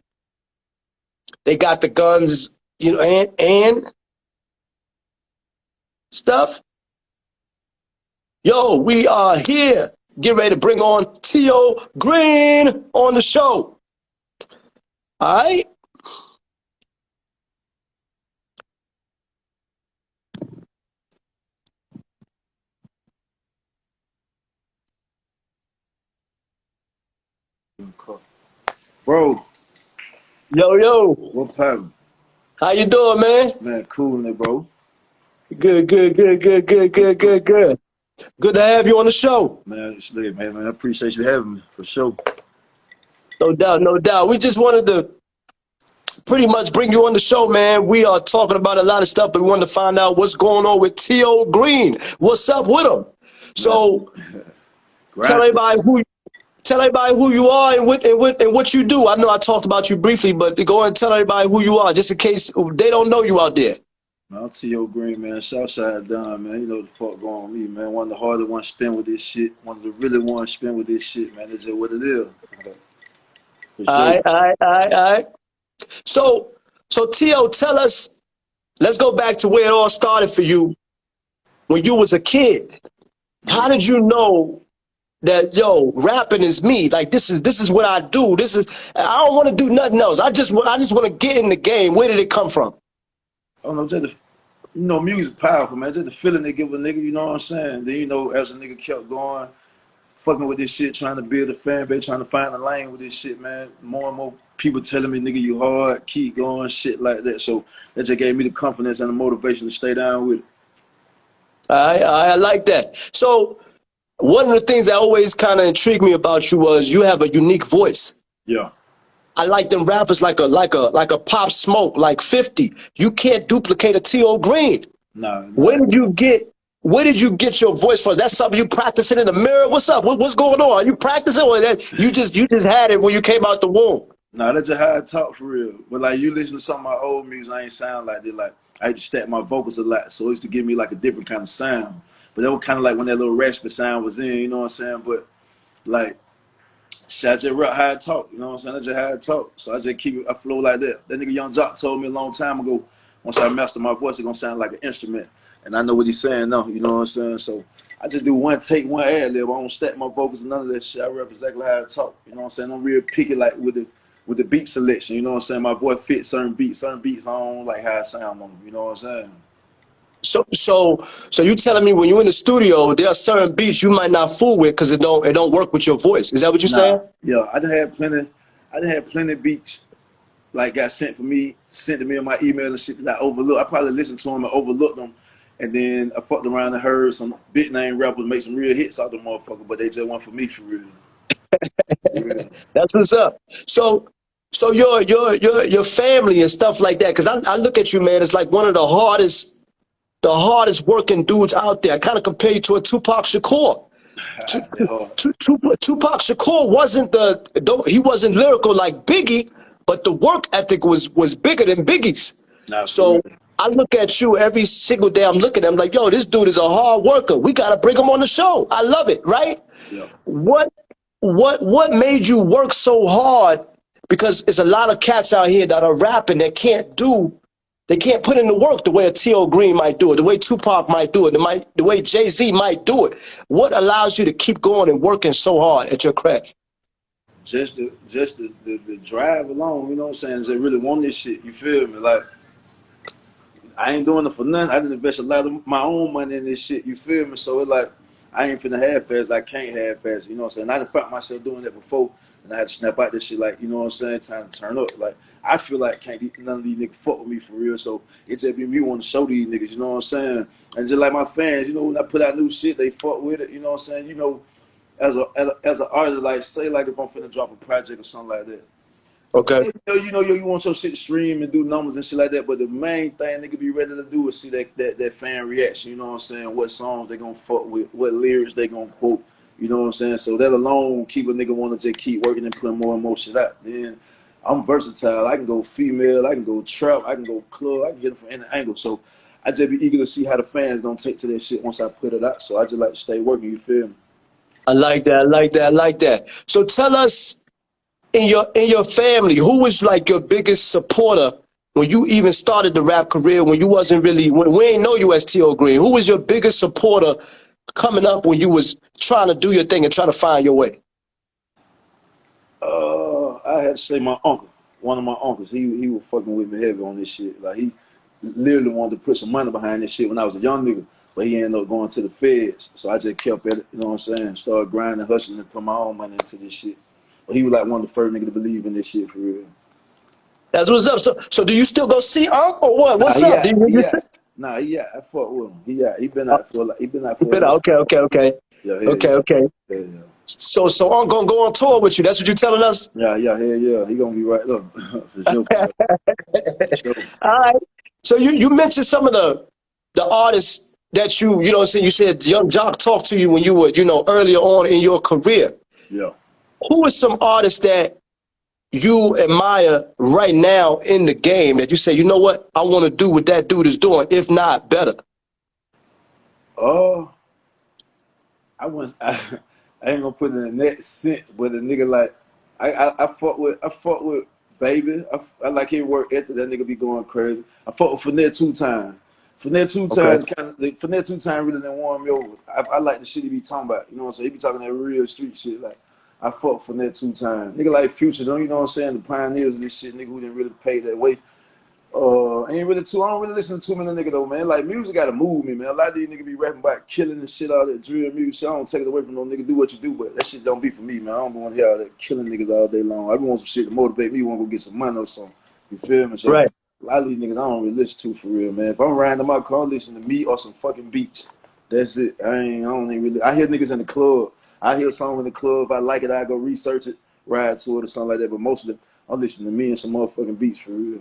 they got the guns, and stuff. Yo, we are here. Get ready to bring on T.O. Green on the show. All right? Bro. Yo. What's happening? How you doing, man? Man, coolin' it, bro. Good. Good to have you on the show. Man, I appreciate you having me, for sure. No doubt. We just wanted to pretty much bring you on the show, man. We are talking about a lot of stuff, but we wanted to find out what's going on with T.O. Green. What's up with him? So tell everybody who you are and what you do. I know I talked about you briefly, but go ahead and tell everybody who you are, just in case they don't know you out there. I'm T.O. Green, man. Southside Don, man. You know what the fuck going on with me, man. One of the harder ones spin with this shit. One of the really ones spin with this shit, man. It's just what it is. For sure. All right. So T.O., tell us, let's go back to where it all started for you when you was a kid. How did you know that, rapping is me? Like, this is what I do. I don't want to do nothing else. I just want to get in the game. Where did it come from? I don't know, music powerful, man. Just the feeling they give a nigga, you know what I'm saying? Then, as a nigga kept going, fucking with this shit, trying to build a fan base, trying to find a lane with this shit, man. More and more people telling me, nigga, you hard, keep going, shit like that. So that just gave me the confidence and the motivation to stay down with it. I like that. So one of the things that always kind of intrigued me about you was you have a unique voice. Yeah. I like them rappers like a Pop Smoke, like 50. You can't duplicate a T.O. Green. Nah. Where did you get your voice from? That's something you practicing in the mirror? What's up? What's going on? Are you practicing, or that you just had it when you came out the womb? Nah, that's just how I talk for real. But like, you listen to some of my old music, I ain't sound like that. Like, I used to stack my vocals a lot, so it used to give me like a different kind of sound. But that was kind of like when that little raspy sound was in, you know what I'm saying? But like, shit, I just rap how I talk, you know what I'm saying? That's just how I talk. So I just keep it, I flow like that. That nigga Young Jock told me a long time ago, once I master my voice, it's gonna sound like an instrument. And I know what he's saying now, you know what I'm saying? So I just do one take, one ad lib. I don't stack my vocals and none of that shit. I rap exactly how I talk, you know what I'm saying? I'm real picky like with the beat selection, you know what I'm saying? My voice fits certain beats I don't like how I sound on them, you know what I'm saying? So you telling me when you're in the studio, there are certain beats you might not fool with because it don't work with your voice. Is that what you're saying? Yeah, I done had plenty beats like got sent to me on my email and shit that I overlooked. I probably listened to them and overlooked them, and then I fucked around and heard some big name rappers make some real hits out the motherfucker, but they just weren't for me for real. Yeah. That's what's up. So your family and stuff like that, because I look at you, man, it's like one of the hardest working dudes out there. I kind of compare you to a Tupac Shakur. Tupac Shakur wasn't lyrical like Biggie, but the work ethic was bigger than Biggie's. So I look at you every single day. I'm looking at him like, yo, this dude is a hard worker. We gotta bring him on the show. I love it, right? Yeah. What made you work so hard because it's a lot of cats out here that are rapping that they can't put in the work the way a T.O. Green might do it, the way Tupac might do it, the way Jay-Z might do it. What allows you to keep going and working so hard at your craft? Just the drive alone, you know what I'm saying? They really want this shit. You feel me? Like, I ain't doing it for nothing. I didn't invest a lot of my own money in this shit. You feel me? So it's like, I ain't finna half-ass. I can't half-ass. You know what I'm saying? I done found myself doing that before, and I had to snap out this shit. Like, you know what I'm saying? Time to turn up. Like, I feel like none of these niggas fuck with me for real. So it just be me wanting to show these niggas. You know what I'm saying? And just like my fans, you know, when I put out new shit, they fuck with it. You know what I'm saying? You know, as an artist, like, say like if I'm finna drop a project or something like that. Okay. You want your shit to stream and do numbers and shit like that, but the main thing they could be ready to do is see that fan reaction. You know what I'm saying? What songs they gonna fuck with, what lyrics they gonna quote. You know what I'm saying? So that alone keep a nigga want to just keep working and putting more and more shit out. Then I'm versatile. I can go female, I can go trap, I can go club, I can hit it from any angle. So I just be eager to see how the fans gonna take to that shit once I put it out. So I just like to stay working. You feel me? I like that. I like that. I like that. So tell us, in your family, who was like your biggest supporter when you even started the rap career, when you wasn't really, when we ain't know you as T.O. Green? Who was your biggest supporter coming up when you was trying to do your thing and trying to find your way? I had to say my uncle, one of my uncles. He was fucking with me heavy on this shit. Like, he literally wanted to put some money behind this shit when I was a young nigga, but he ended up going to the feds. So I just kept at it, you know what I'm saying? Started grinding, hustling, and put my own money into this shit. But he was like one of the first niggas to believe in this shit for real. That's what's up. So do you still go see Unc or what? What's He up? Do out. you He see? out. Nah, he out. I fuck with him. He out. He been out for like. He been out You for a been little. out. Okay. Yeah, Okay, yeah, okay. yeah, yeah. So Unc gonna go on tour with you. That's what you're telling us? Yeah. He gonna be right up for sure. For sure. All right. So you mentioned some of the artists that you know what I'm saying, you said Young Jock talked to you when you were, earlier on in your career. Yeah. Who are some artists that you admire right now in the game that you say, you know what, I want to do what that dude is doing, if not better? Oh. I ain't gonna put it in that sense, but a nigga like I fuck with Baby. I like his work ethic. That nigga be going crazy. I fuck with Finette two time. Finette two Okay. time Finette two time really didn't warm me over. I like the shit he be talking about. You know what I'm saying? He be talking that real street shit. Like, I fuck with Finette two time. Nigga like Future, though, you know what I'm saying? The pioneers of this shit, nigga who didn't really pay that way. I don't really listen to too many niggas though, man. Like, music gotta move me, man. A lot of these niggas be rapping about killing and shit, all that drill music. I don't take it away from no nigga. Do what you do, but that shit don't be for me, man. I don't want to hear all that killing niggas all day long. I be want some shit to motivate me. Want to go get some money or something. You feel me? So Right. a lot of these niggas I don't really listen to for real, man. If I'm riding in my car, I listen to me or some fucking beats. That's it. I don't even really. I hear niggas in the club. I hear a song in the club. If I like it, I go research it, ride to it or something like that. But most of it, I listen to me and some motherfucking beats for real.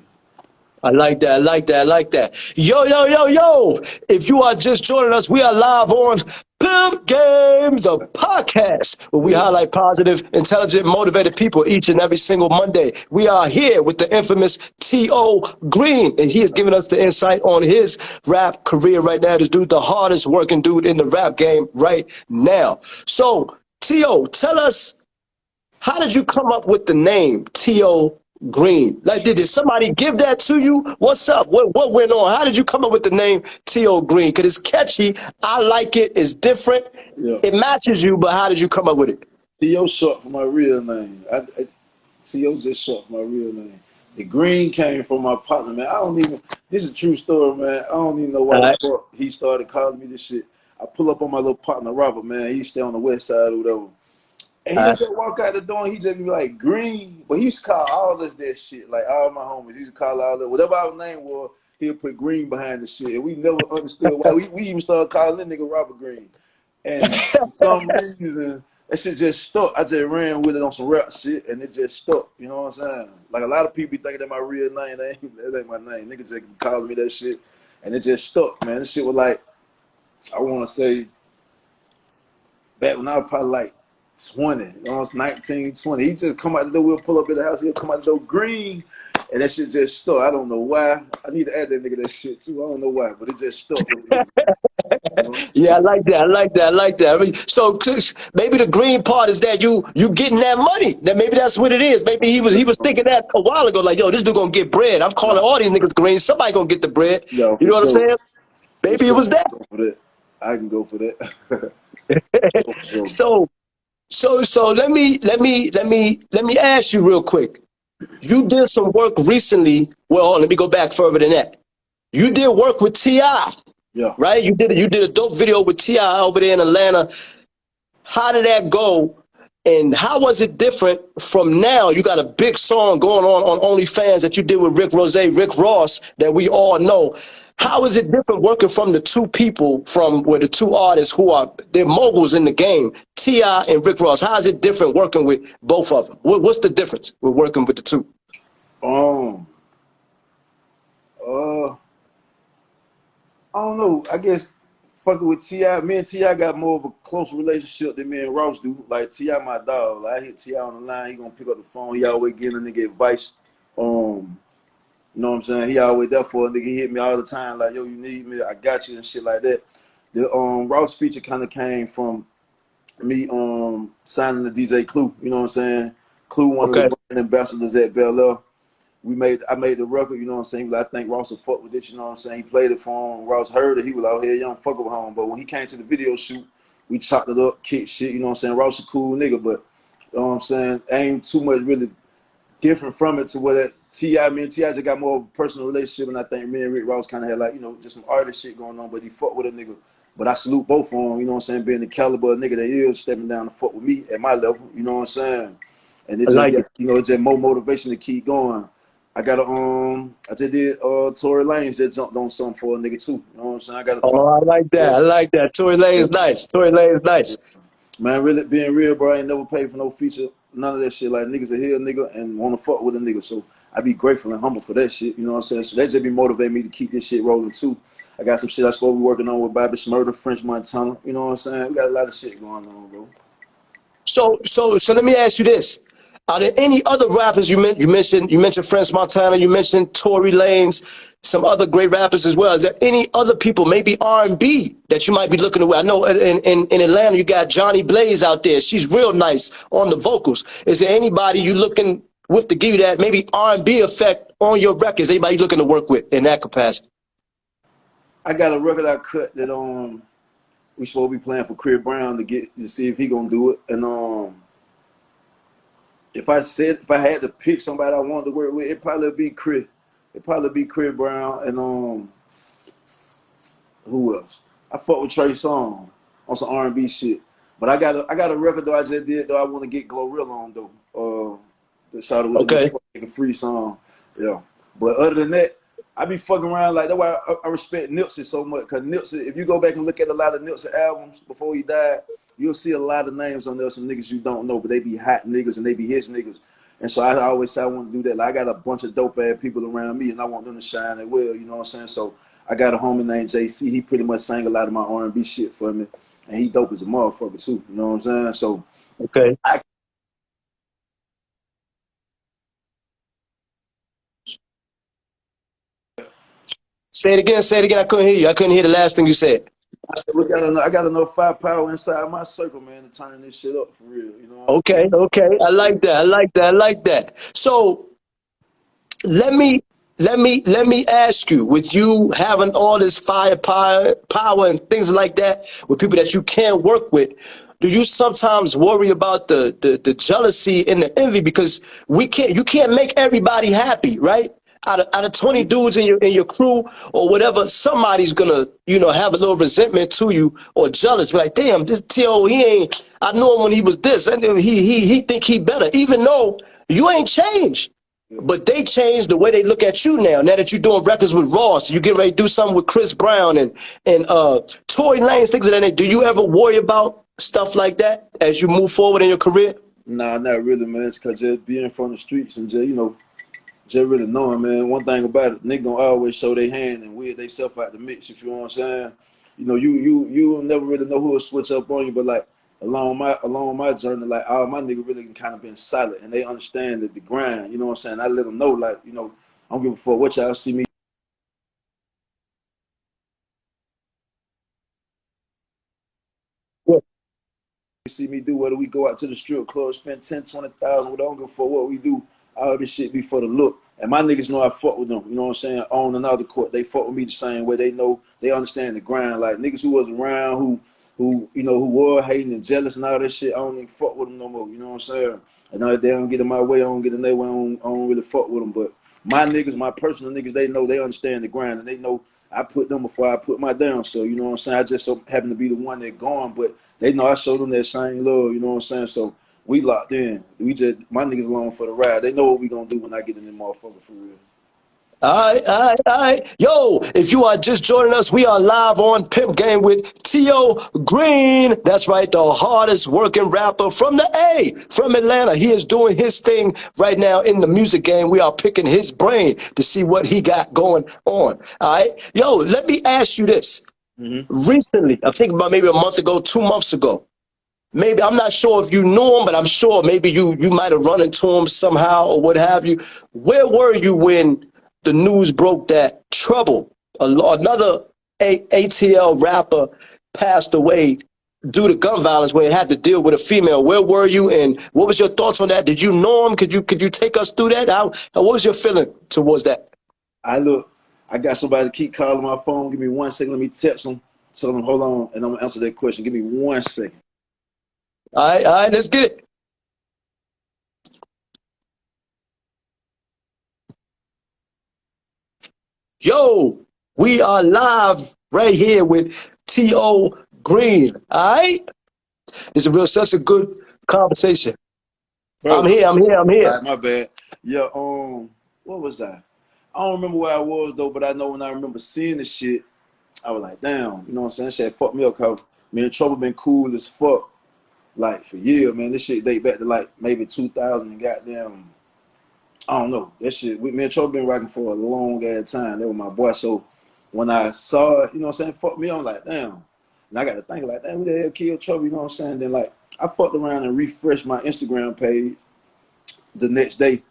I like that. I like that. I like that. Yo. If you are just joining us, we are live on Pimp Games, a podcast where we Yeah. highlight positive, intelligent, motivated people each and every single Monday. We are here with the infamous T.O. Green, and he is giving us the insight on his rap career right now. This dude, the hardest working dude in the rap game right now. So, T.O., tell us, how did you come up with the name T.O. Green? Like, did somebody give that to you? What's up? What went on? How did you come up with the name T.O. Green? Because it's catchy. I like it. It's different. Yeah. It matches you, but how did you come up with it? T.O. short for my real name. T.O. just short for my real name. The green came from my partner, man. This is a true story, man. I don't even know why All the right. fuck he started calling me this shit. I pull up on my little partner, Robert, man. He stay on the west side or whatever. And All he'll right. just walk out the door and he just be like, Green. But he used to call all us that shit, like all my homies. He used to call all that. Whatever our name was, he'll put Green behind the shit. And we never understood why. We even started calling that nigga Robert Green. And for some reason, that shit just stuck. I just ran with it on some rap shit, and it just stuck. You know what I'm saying? Like, a lot of people be thinking that my real name. That ain't my name. Niggas just calling me that shit, and it just stuck, man. This shit was like, I want to say, back when I was probably like 20, you know, 19, 20. He just come out the door, we'll pull up at the house, he'll come out the door Green, and that shit just stuck. I don't know why. I need to add that nigga that shit too. I don't know why, but it just stuck with me. Yeah, I like that. I like that. I like that. I mean, so maybe the green part is that you getting that money. That maybe that's what it is. Maybe he was thinking that a while ago. Like, yo, this dude gonna get bread. I'm calling Nah, all these niggas green. Somebody gonna get the bread. yo, You for know what I'm sure. saying? For Maybe it sure. was that. I can go for that. I can go for that. For sure. So let me ask you real quick. You did some work recently. Well, let me go back further than that. You did work with T.I., Yeah. right? You did a dope video with T.I. over there in Atlanta. How did that go? And how was it different from now? You got a big song going on OnlyFans that you did with Rick Ross, that we all know. How is it different working from the two people, from where the two artists who are, they're moguls in the game, T.I. and Rick Ross? How is it different working with both of them? What's the difference with working with the two? Um. Uh. I don't know. I guess fucking with Ti, me and Ti got more of a close relationship than me and Ross do. Like Ti, my dog. Like I hit Ti on the line, he gonna pick up the phone. He always getting a nigga advice. You know what I'm saying? He always there for a nigga. He hit me all the time. Like, yo, you need me? I got you and shit like that. The Ross feature kind of came from me signing the DJ Clue. You know what I'm saying? Clue, one of the Okay. brand ambassadors at Bel Air. I made the record, you know what I'm saying? I think Ross will fuck with it, you know what I'm saying? He played it for him. Ross heard it. He was out here, young fuck with home. But when he came to the video shoot, we chopped it up, kicked shit, you know what I'm saying? Ross a cool nigga, but you know what I'm saying? Ain't too much really different from it to what that T.I. Me and T.I. just got more of a personal relationship, and I think me and Rick Ross kind of had like, you know, just some artist shit going on, but he fucked with a nigga. But I salute both of them, you know what I'm saying? Being the caliber of nigga that is, stepping down to fuck with me at my level, you know what I'm saying? And it I just like get, it. you know, it's just more motivation to keep going. I got a I just did Tory Lanez that jumped on something for a nigga too. You know what I'm saying? I got a few. Oh, I like that. I like that. Tory Yeah. Lane's nice. Tory Lane's nice. Man, really being real, bro, I ain't never paid for no feature, none of that shit. Like niggas are here, nigga, and wanna fuck with a nigga. So I be grateful and humble for that shit. You know what I'm saying? So that just be motivating me to keep this shit rolling too. I got some shit I supposed to be working on with Bobby Smurder, French Montana. You know what I'm saying? We got a lot of shit going on, bro. So let me ask you this: are there any other rappers you mentioned French Montana, you mentioned Tory Lanez, some other great rappers as well? Is there any other people, maybe R&B, that you might be looking at? I know in Atlanta you got Johnny Blaze out there. She's real nice on the vocals. Is there anybody you looking with to give you that maybe R&B effect on your records? Anybody you looking to work with in that capacity? I got a record I cut that we supposed to be playing for Chris Brown to see if he gonna do it. And if I had to pick somebody I wanted to work with, it'd probably be Chris. It'd probably be Chris Brown and who else? I fuck with Trey Songz on some R&B shit. But I got a record though I just did though I want to get Glorilla on though. The shot with a little Okay. fucking free song. Yeah. But other than that, I be fucking around like that's why I respect Nipsey so much. Cause Nipsey, if you go back and look at a lot of Nipsey albums before he died, you'll see a lot of names on there, some niggas you don't know, but they be hot niggas and they be his niggas. And so I always say I want to do that. Like I got a bunch of dope ass people around me, and I want them to shine as well. You know what I'm saying? So I got a homie named JC. He pretty much sang a lot of my R&B shit for me, and he dope as a motherfucker too. You know what I'm saying? So Okay. I Say it again. Say it again. I couldn't hear you. I couldn't hear the last thing you said. I got enough firepower inside my circle, man, to turn this shit up for real. You know what I'm Okay, okay. I like that. I like that. I like that. So let me ask you, with you having all this power and things like that, with people that you can't work with, do you sometimes worry about the jealousy and the envy? Because you can't make everybody happy, right? Out of 20 saying? dudes in your crew or whatever, somebody's gonna, have a little resentment to you or jealous. Be like, damn, this T.O., he ain't, I knew him when he was this. And he think he better, even though you ain't changed. Yeah. But they changed the way they look at you now. Now that you're doing records with Ross, you get ready to do something with Chris Brown and Tory Lanez, things of that nature. Do you ever worry about stuff like that as you move forward in your career? Nah, not really, man. It's cause just being from the streets and just, just really knowing, man. One thing about it, nigga gonna always show their hand and weird they self out the mix, if you know what I'm saying. You never really know who will switch up on you, but like along my journey, like all my niggas really kind of been solid and they understand the grind, you know what I'm saying? I let them know, like, I don't give a fuck what y'all see me see me do, whether we go out to the strip club, spend 10, 20,000, we don't give a fuck what we do. All this shit be for the look. And my niggas know I fuck with them, you know what I'm saying? On another court, they fuck with me the same way. They know, they understand the grind. Like niggas who was around, who you know, who were hating and jealous and all that shit, I don't even fuck with them no more, you know what I'm saying? And now they don't get in my way, I don't get in their way, I don't really fuck with them. But my niggas, my personal niggas, they know, they understand the grind, and they know I put them before I put my down. So, you know what I'm saying? I just so happen to be the one that gone, but they know I showed them that same love, you know what I'm saying? So we locked in. We just, my niggas along for the ride. They know what we gonna do when I get in them motherfucker for real. All right, all right, all right. Yo, if you are just joining us, we are live on Pimp Game with T.O. Green. That's right, the hardest working rapper from the A, from Atlanta. He is doing his thing right now in the music game. We are picking his brain to see what he got going on. All right. Yo, let me ask you this. Recently, I'm thinking about maybe a month ago, 2 months ago. Maybe, I'm not sure if you knew him, but I'm sure maybe you might have run into him somehow or what have you. Where were you when the news broke that Trouble, another ATL rapper, passed away due to gun violence where it had to deal with a female? Where were you, and what was your thoughts on that? Did you know him? Could you take us through that? What was your feeling towards that? I got somebody to keep calling my phone. Give me 1 second. Let me text them. Tell them, hold on, and I'm gonna answer that question. Give me 1 second. All right, let's get it. Yo, we are live right here with T.O. Green. All right? It's such a good conversation. Bro, I'm here. all right, my bad. Yeah, what was I? I don't remember where I was though, but I know when I remember seeing the shit, I was like, damn, you know what I'm saying? That shit fucked me up, cause me and Trouble been cool as fuck, like for years, man. This shit date back to like maybe 2000 and goddamn, I don't know. That shit, me and Trouble been rocking for a long ass time. They were my boy. So when I saw it, you know what I'm saying, fuck me, I'm like, damn. And I got to think like, damn, who the hell killed Trouble? You know what I'm saying? Then like, I fucked around and refreshed my Instagram page the next day,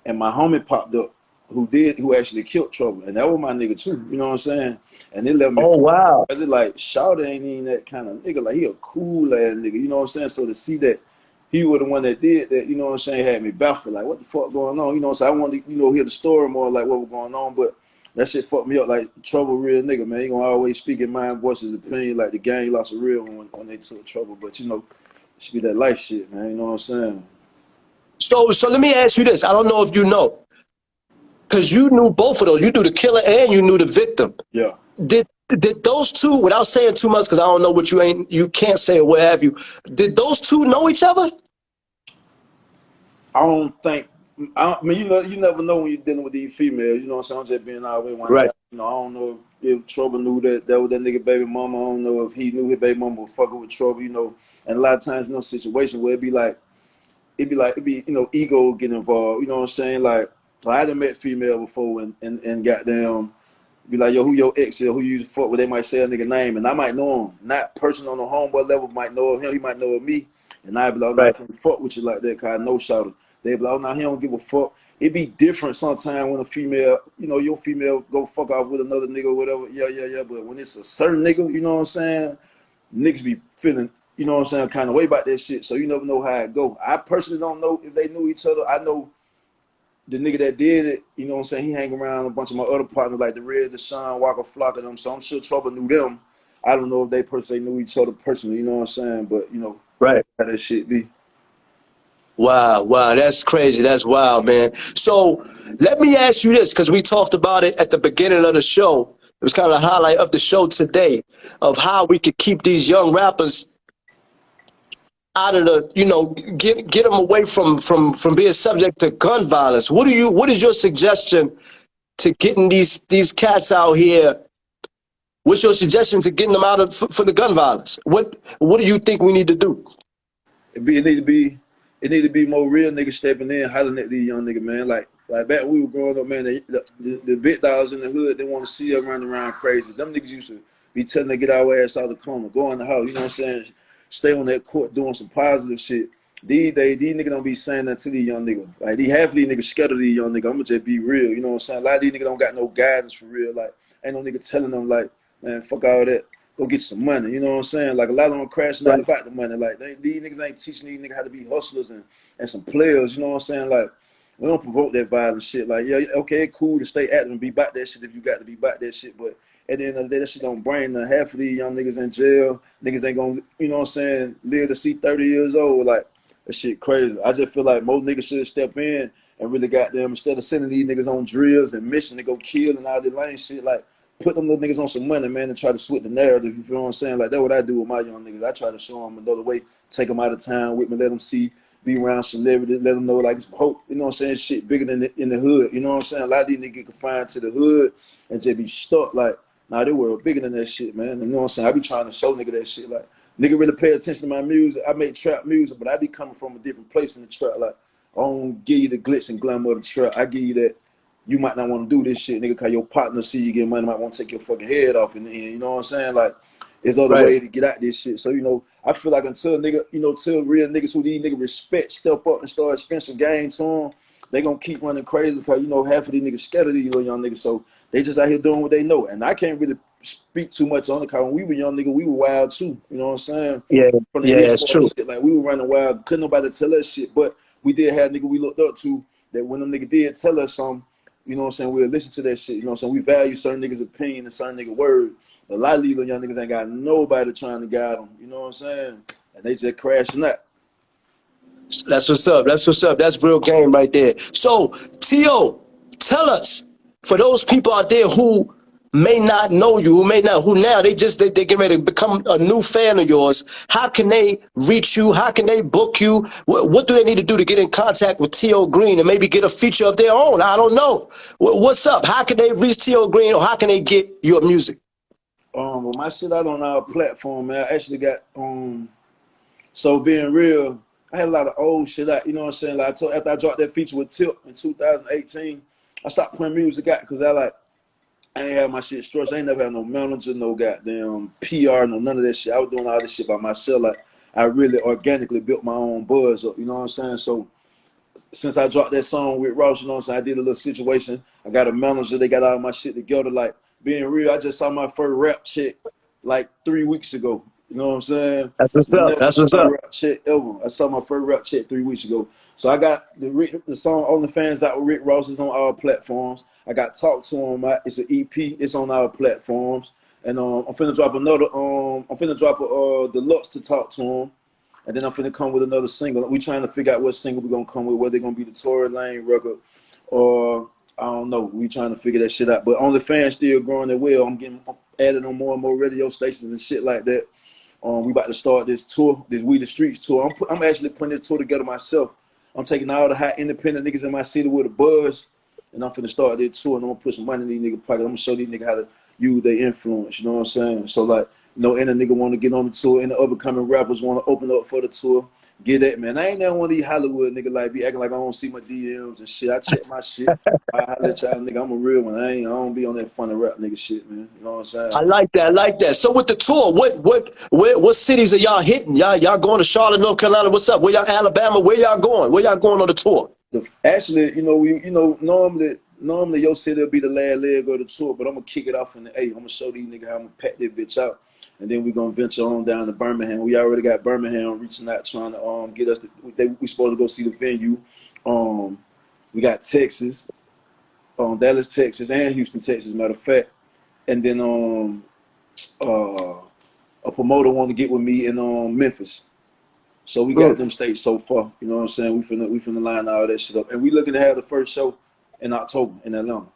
and my homie popped up who actually killed Trouble, and that was my nigga too, you know what I'm saying? And they left me. Oh wow. I was like, Shawty ain't even that kind of nigga, like he a cool ass nigga, you know what I'm saying? So to see that he was the one that did that, you know what I'm saying, had me baffled, like what the fuck going on, you know? So I wanted to, hear the story more, like what was going on, but that shit fucked me up. Like Trouble, real nigga, man. He gonna always speak in mind, voice his opinion. Like the gang lost a real one when they took Trouble, but it should be that life shit, man. You know what I'm saying? So let me ask you this. I don't know if you know, because you knew both of those. You knew the killer and you knew the victim. Yeah. Did those two, without saying too much, because I don't know what you can't say or what have you, did those two know each other? I don't think. I mean, you never know when you're dealing with these females. You know what I'm saying? I'm just being all the way one Right. guy. I don't know if Trouble knew that was that nigga baby mama. I don't know if he knew his baby mama was fucking with Trouble. And a lot of times, situation where it'd be ego get involved. You know what I'm saying? Like I done met female before and goddamn be like, yo, who your ex is, who you used to fuck with, they might say a nigga name, and I might know him. Not personal on the homeboy level, might know of him, he might know of me. And I'd be like, no, I can't fuck with you like that, cause I know Shawty. They be like, oh, no, he don't give a fuck. It be different sometimes when a female, your female go fuck off with another nigga or whatever. Yeah. But when it's a certain nigga, you know what I'm saying? Niggas be feeling, you know what I'm saying, kind of way about that shit. So you never know how it go. I personally don't know if they knew each other. I know the nigga that did it, you know what I'm saying, he hang around a bunch of my other partners like the Red, Deshaun, Walker, Flock of them. So I'm sure Trouble knew them. I don't know if they personally knew each other personally, you know what I'm saying? But, Right. how that shit be. Wow, that's crazy. That's wild, man. So let me ask you this, because we talked about it at the beginning of the show. It was kind of the highlight of the show today of how we could keep these young rappers out of the, get them away from being subject to gun violence. What is your suggestion to getting these cats out here? What's your suggestion to getting them out of for the gun violence? What do you think we need to do? It need to be more real niggas stepping in, hollering at these young niggas, man. Like back when we were growing up, man, the big dogs in the hood, they want to see us running around crazy. Them niggas used to be telling them to get our ass out of the corner, go in the house, you know what I'm saying? Stay on that court doing some positive shit. These days, these niggas don't be saying that to these young niggas. Like, half of these niggas scared of these young niggas. I'm gonna just be real, you know what I'm saying? A lot of these niggas don't got no guidance for real. Like, ain't no nigga telling them, like, man, fuck all that. go get some money. You know what I'm saying? Like a lot of them crashing out Right. about the money. Like these niggas ain't teaching these niggas how to be hustlers and some players. You know what I'm saying? Like we don't provoke that violent shit. Like yeah, okay, cool to stay active and be about that shit if you got to be about that shit, but at the end of the day, that shit don't bring none. Half of these young niggas in jail. Niggas ain't gonna, you know what I'm saying, live to see 30 years old. Like, that shit crazy. I just feel like most niggas should step in and really goddamn, instead of sending these niggas on drills and mission to go kill and all this lame shit, like, put them little niggas on some money, man, and try to switch the narrative. You feel what I'm saying? Like, that's what I do with my young niggas. I try to show them another way, take them out of town with me, let them see, be around celebrities, let them know, like, it's hope. You know what I'm saying? Shit bigger than in the hood. You know what I'm saying? A lot of these niggas get confined to the hood and just be stuck, like, nah, they were bigger than that shit, man. You know what I'm saying? I be trying to show nigga that shit. Like, nigga really pay attention to my music. I make trap music, but I be coming from a different place in the trap. Like, I don't give you the glitz and glamour of the trap. I give you that you might not want to do this shit, nigga, because your partner see you get money, might want to take your fucking head off in the end. You know what I'm saying? Like, there's other Right. way to get out this shit. So, you know, I feel like until nigga, you know, till real niggas who these niggas respect step up and start spending some game to them, they gonna keep running crazy because, you know, half of these niggas scared of these little young niggas. So they just out here doing what they know. And I can't really speak too much on it because when we were young nigga, we were wild too. You know what I'm saying? Yeah, From the yeah, hit it's squad true. shit, like we were running wild. Couldn't nobody tell us shit. But we did have nigga we looked up to that when them nigga did tell us something, you know what I'm saying, we'll listen to that shit. You know what I'm saying? We value certain niggas' opinion and certain niggas' word. A lot of these little young niggas ain't got nobody trying to guide them. You know what I'm saying? And they just crashing out. That's what's up. That's what's up. That's real game right there. So, T.O., tell us, for those people out there who may not know you, who now they get ready to become a new fan of yours, how can they reach you? How can they book you? What do they need to do to get in contact with T.O. Green and maybe get a feature of their own? I don't know. What's up? How can they reach T.O. Green or how can they get your music? Well, my shit out on our platform, man. I actually got so being real, I had a lot of old shit out, you know what I'm saying? Like I told, after I dropped that feature with Tip in 2018, I stopped putting music out because I ain't have my shit structured. I ain't never had no manager, no goddamn PR, no none of that shit. I was doing all this shit by myself. Like I really organically built my own buzz up, you know what I'm saying? So since I dropped that song with Ross, you know what I'm saying, I did a little situation. I got a manager, they got all my shit together. Like being real, I just saw my first rap check like 3 weeks ago. You know what I'm saying? That's what's up. Never That's saw what's my up. rap check ever. I saw my first rap check 3 weeks ago. So I got the song On the Fans Out with Rick Ross is on all platforms. I got Talk to Him. It's an EP. It's on our platforms. And I'm finna drop another. I'm finna drop a deluxe to Talk to Him. And then I'm finna come with another single. We trying to figure out what single we're gonna come with, whether they're gonna be the Tory Lane record or I don't know. We trying to figure that shit out. But OnlyFans still growing it well. I'm adding on more and more radio stations and shit like that. We about to start this tour, this We the Streets tour. I'm actually putting this tour together myself. I'm taking all the hot independent niggas in my city with a buzz, and I'm finna start this tour, and I'm gonna put some money in these niggas' pocket. I'm gonna show these niggas how to use their influence. You know what I'm saying? So like, you know, any nigga want to get on the tour, and the up and coming rappers want to open up for the tour. Get that, man. I ain't never one of these Hollywood niggas like be acting like I don't see my DMs and shit. I check my shit. I holler at y'all, nigga. I'm a real one. I don't be on that funny rap nigga shit, man. You know what I'm saying? I like that. I like that. So with the tour, what cities are y'all hitting? Y'all going to Charlotte, North Carolina? What's up? Where y'all Alabama? Where y'all going? Where y'all going on the tour? Actually, normally your city will be the last leg of the tour, but I'm gonna kick it off in the A. I'm gonna show these niggas how I'm gonna pack this bitch out, and then we're gonna venture on down to Birmingham. We already got Birmingham reaching out trying to get us. We supposed to go see the venue. We got Texas, Dallas, Texas, and Houston, Texas. Matter of fact, and then a promoter want to get with me in Memphis. So we got them states so far. You know what I'm saying? We finna line all that shit up. And we looking to have the first show in October in Atlanta.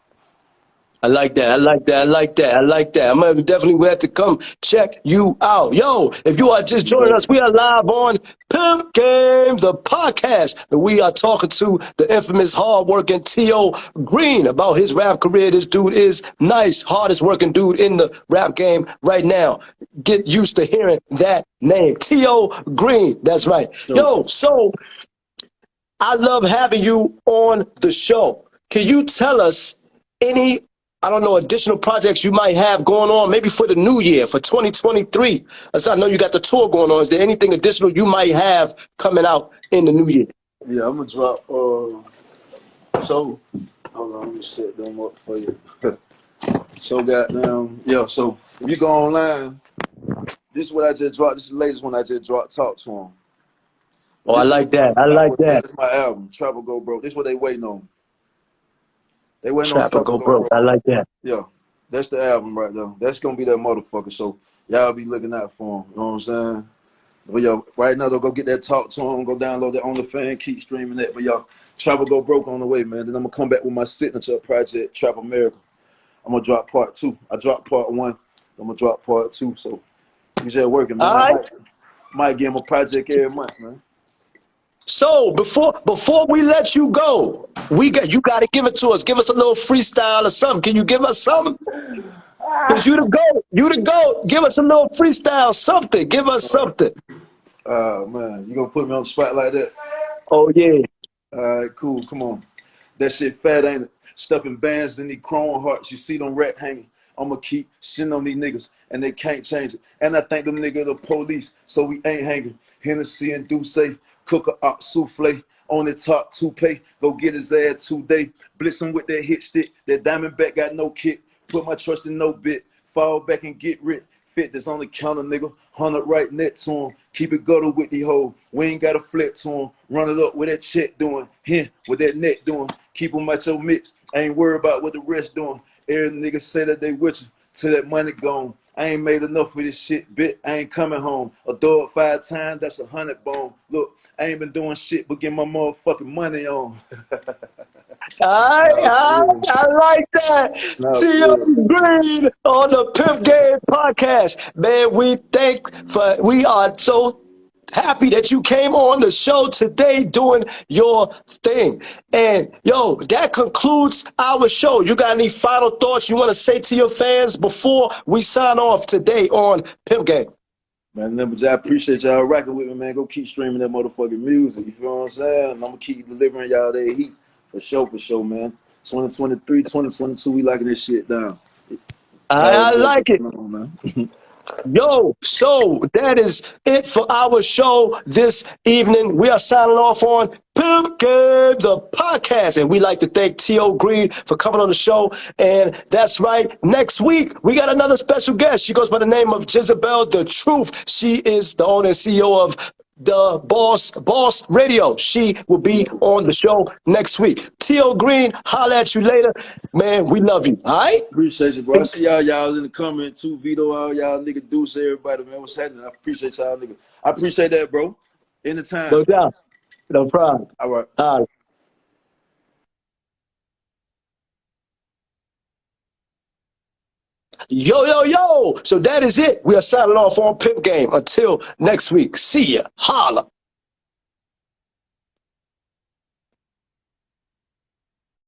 I like that. I like that. I like that. I like that. I'm gonna definitely have to come check you out. Yo, if you are just joining us, we are live on Pimp Game, the podcast. And we are talking to the infamous hardworking T.O. Green about his rap career. This dude is nice, hardest working dude in the rap game right now. Get used to hearing that name. T.O. Green. That's right. Yo, so I love having you on the show. Can you tell us any, I don't know, additional projects you might have going on, maybe for the new year, for 2023? As I know you got the tour going on. Is there anything additional you might have coming out in the new year? Yeah, I'm gonna drop. So hold on, let me set them up for you. So goddamn, yeah. So if you go online, This is what I just dropped. This is the latest one I just dropped. Talk to him. Oh, I This like that. I like yeah, that. this is my album. Trapper Go Broke. This is what they waiting on. They waiting on Trapper Trapper go Go broke. Broke. I like that. Yeah, that's the album right there. That's gonna be that motherfucker. So y'all be looking out for him. You know what I'm saying? But yo, right now, though, go get that Talk to him. Go download that OnlyFans. Keep streaming that. But y'all, Trapper Go Broke on the way, man. Then I'm gonna come back with my signature project, Trap America. I'm gonna drop part 2. I dropped part 1. I'm gonna drop part 2. So we just working, man. All I right. might give him a project every month, man. So before we let you go, you got to give it to us. Give us a little freestyle or something. Can you give us something? Cause you the goat. You the goat. Give us a little freestyle, something. Give us something. Man, you gonna put me on the spot like that? Oh yeah. All right, cool. Come on. That shit fat, ain't it? Stuffing bands in these chrome hearts. You see them rat hanging. I'ma keep shitting on these niggas, and they can't change it. And I think them niggas the police, so we ain't hanging. Hennessy and Douce, cook a ox souffle. On the top toupee, go get his ass today. Blitz him with that hit stick. That Diamondback got no kick. Put my trust in no bit. Fall back and get rich. Fit that's on the counter, nigga. 100 right next to him. Keep it gutter with the hoe. We ain't got a flex to him. Run it up with that check doing. Here, with that neck doing. Keep them at your mix. I ain't worried about what the rest doing. Every nigga say that they with you till that money gone. I ain't made enough for this shit, bitch. I ain't coming home. A dog 5 times, that's 100 bone. Look, I ain't been doing shit but getting my motherfucking money on. Nah, for real. I like that. Nah, for T.O. real. Green on the Pimp Game podcast. Man, we are so happy that you came on the show today doing your thing. And yo, that concludes our show. You got any final thoughts you want to say to your fans before we sign off today on Pimp Game? Man, I appreciate y'all rocking with me, man. Go keep streaming that motherfucking music. You feel what I'm saying? I'm gonna keep delivering y'all that heat for sure, man. 2023, 2022, we locking this shit down. I Already like it. going on, man. Yo, so that is it for our show this evening. We are signing off on Pimp Game, the podcast. And we like to thank T.O. Green for coming on the show. And that's right. Next week, we got another special guest. She goes by the name of Jezebel The Truth. She is the owner and CEO of the Boss Radio. She will be on the show next week. T.O. Green, holla at you later. Man, we love you. All right? Appreciate you, bro. I see y'all in the comment too. Vito, all y'all nigga Deuce, everybody, man. What's happening? I appreciate y'all nigga. I appreciate that, bro. Anytime. No doubt. No problem. All right. All right. Yo. So that is it. We are signing off on Pimp Game. Until next week. See ya. Holla.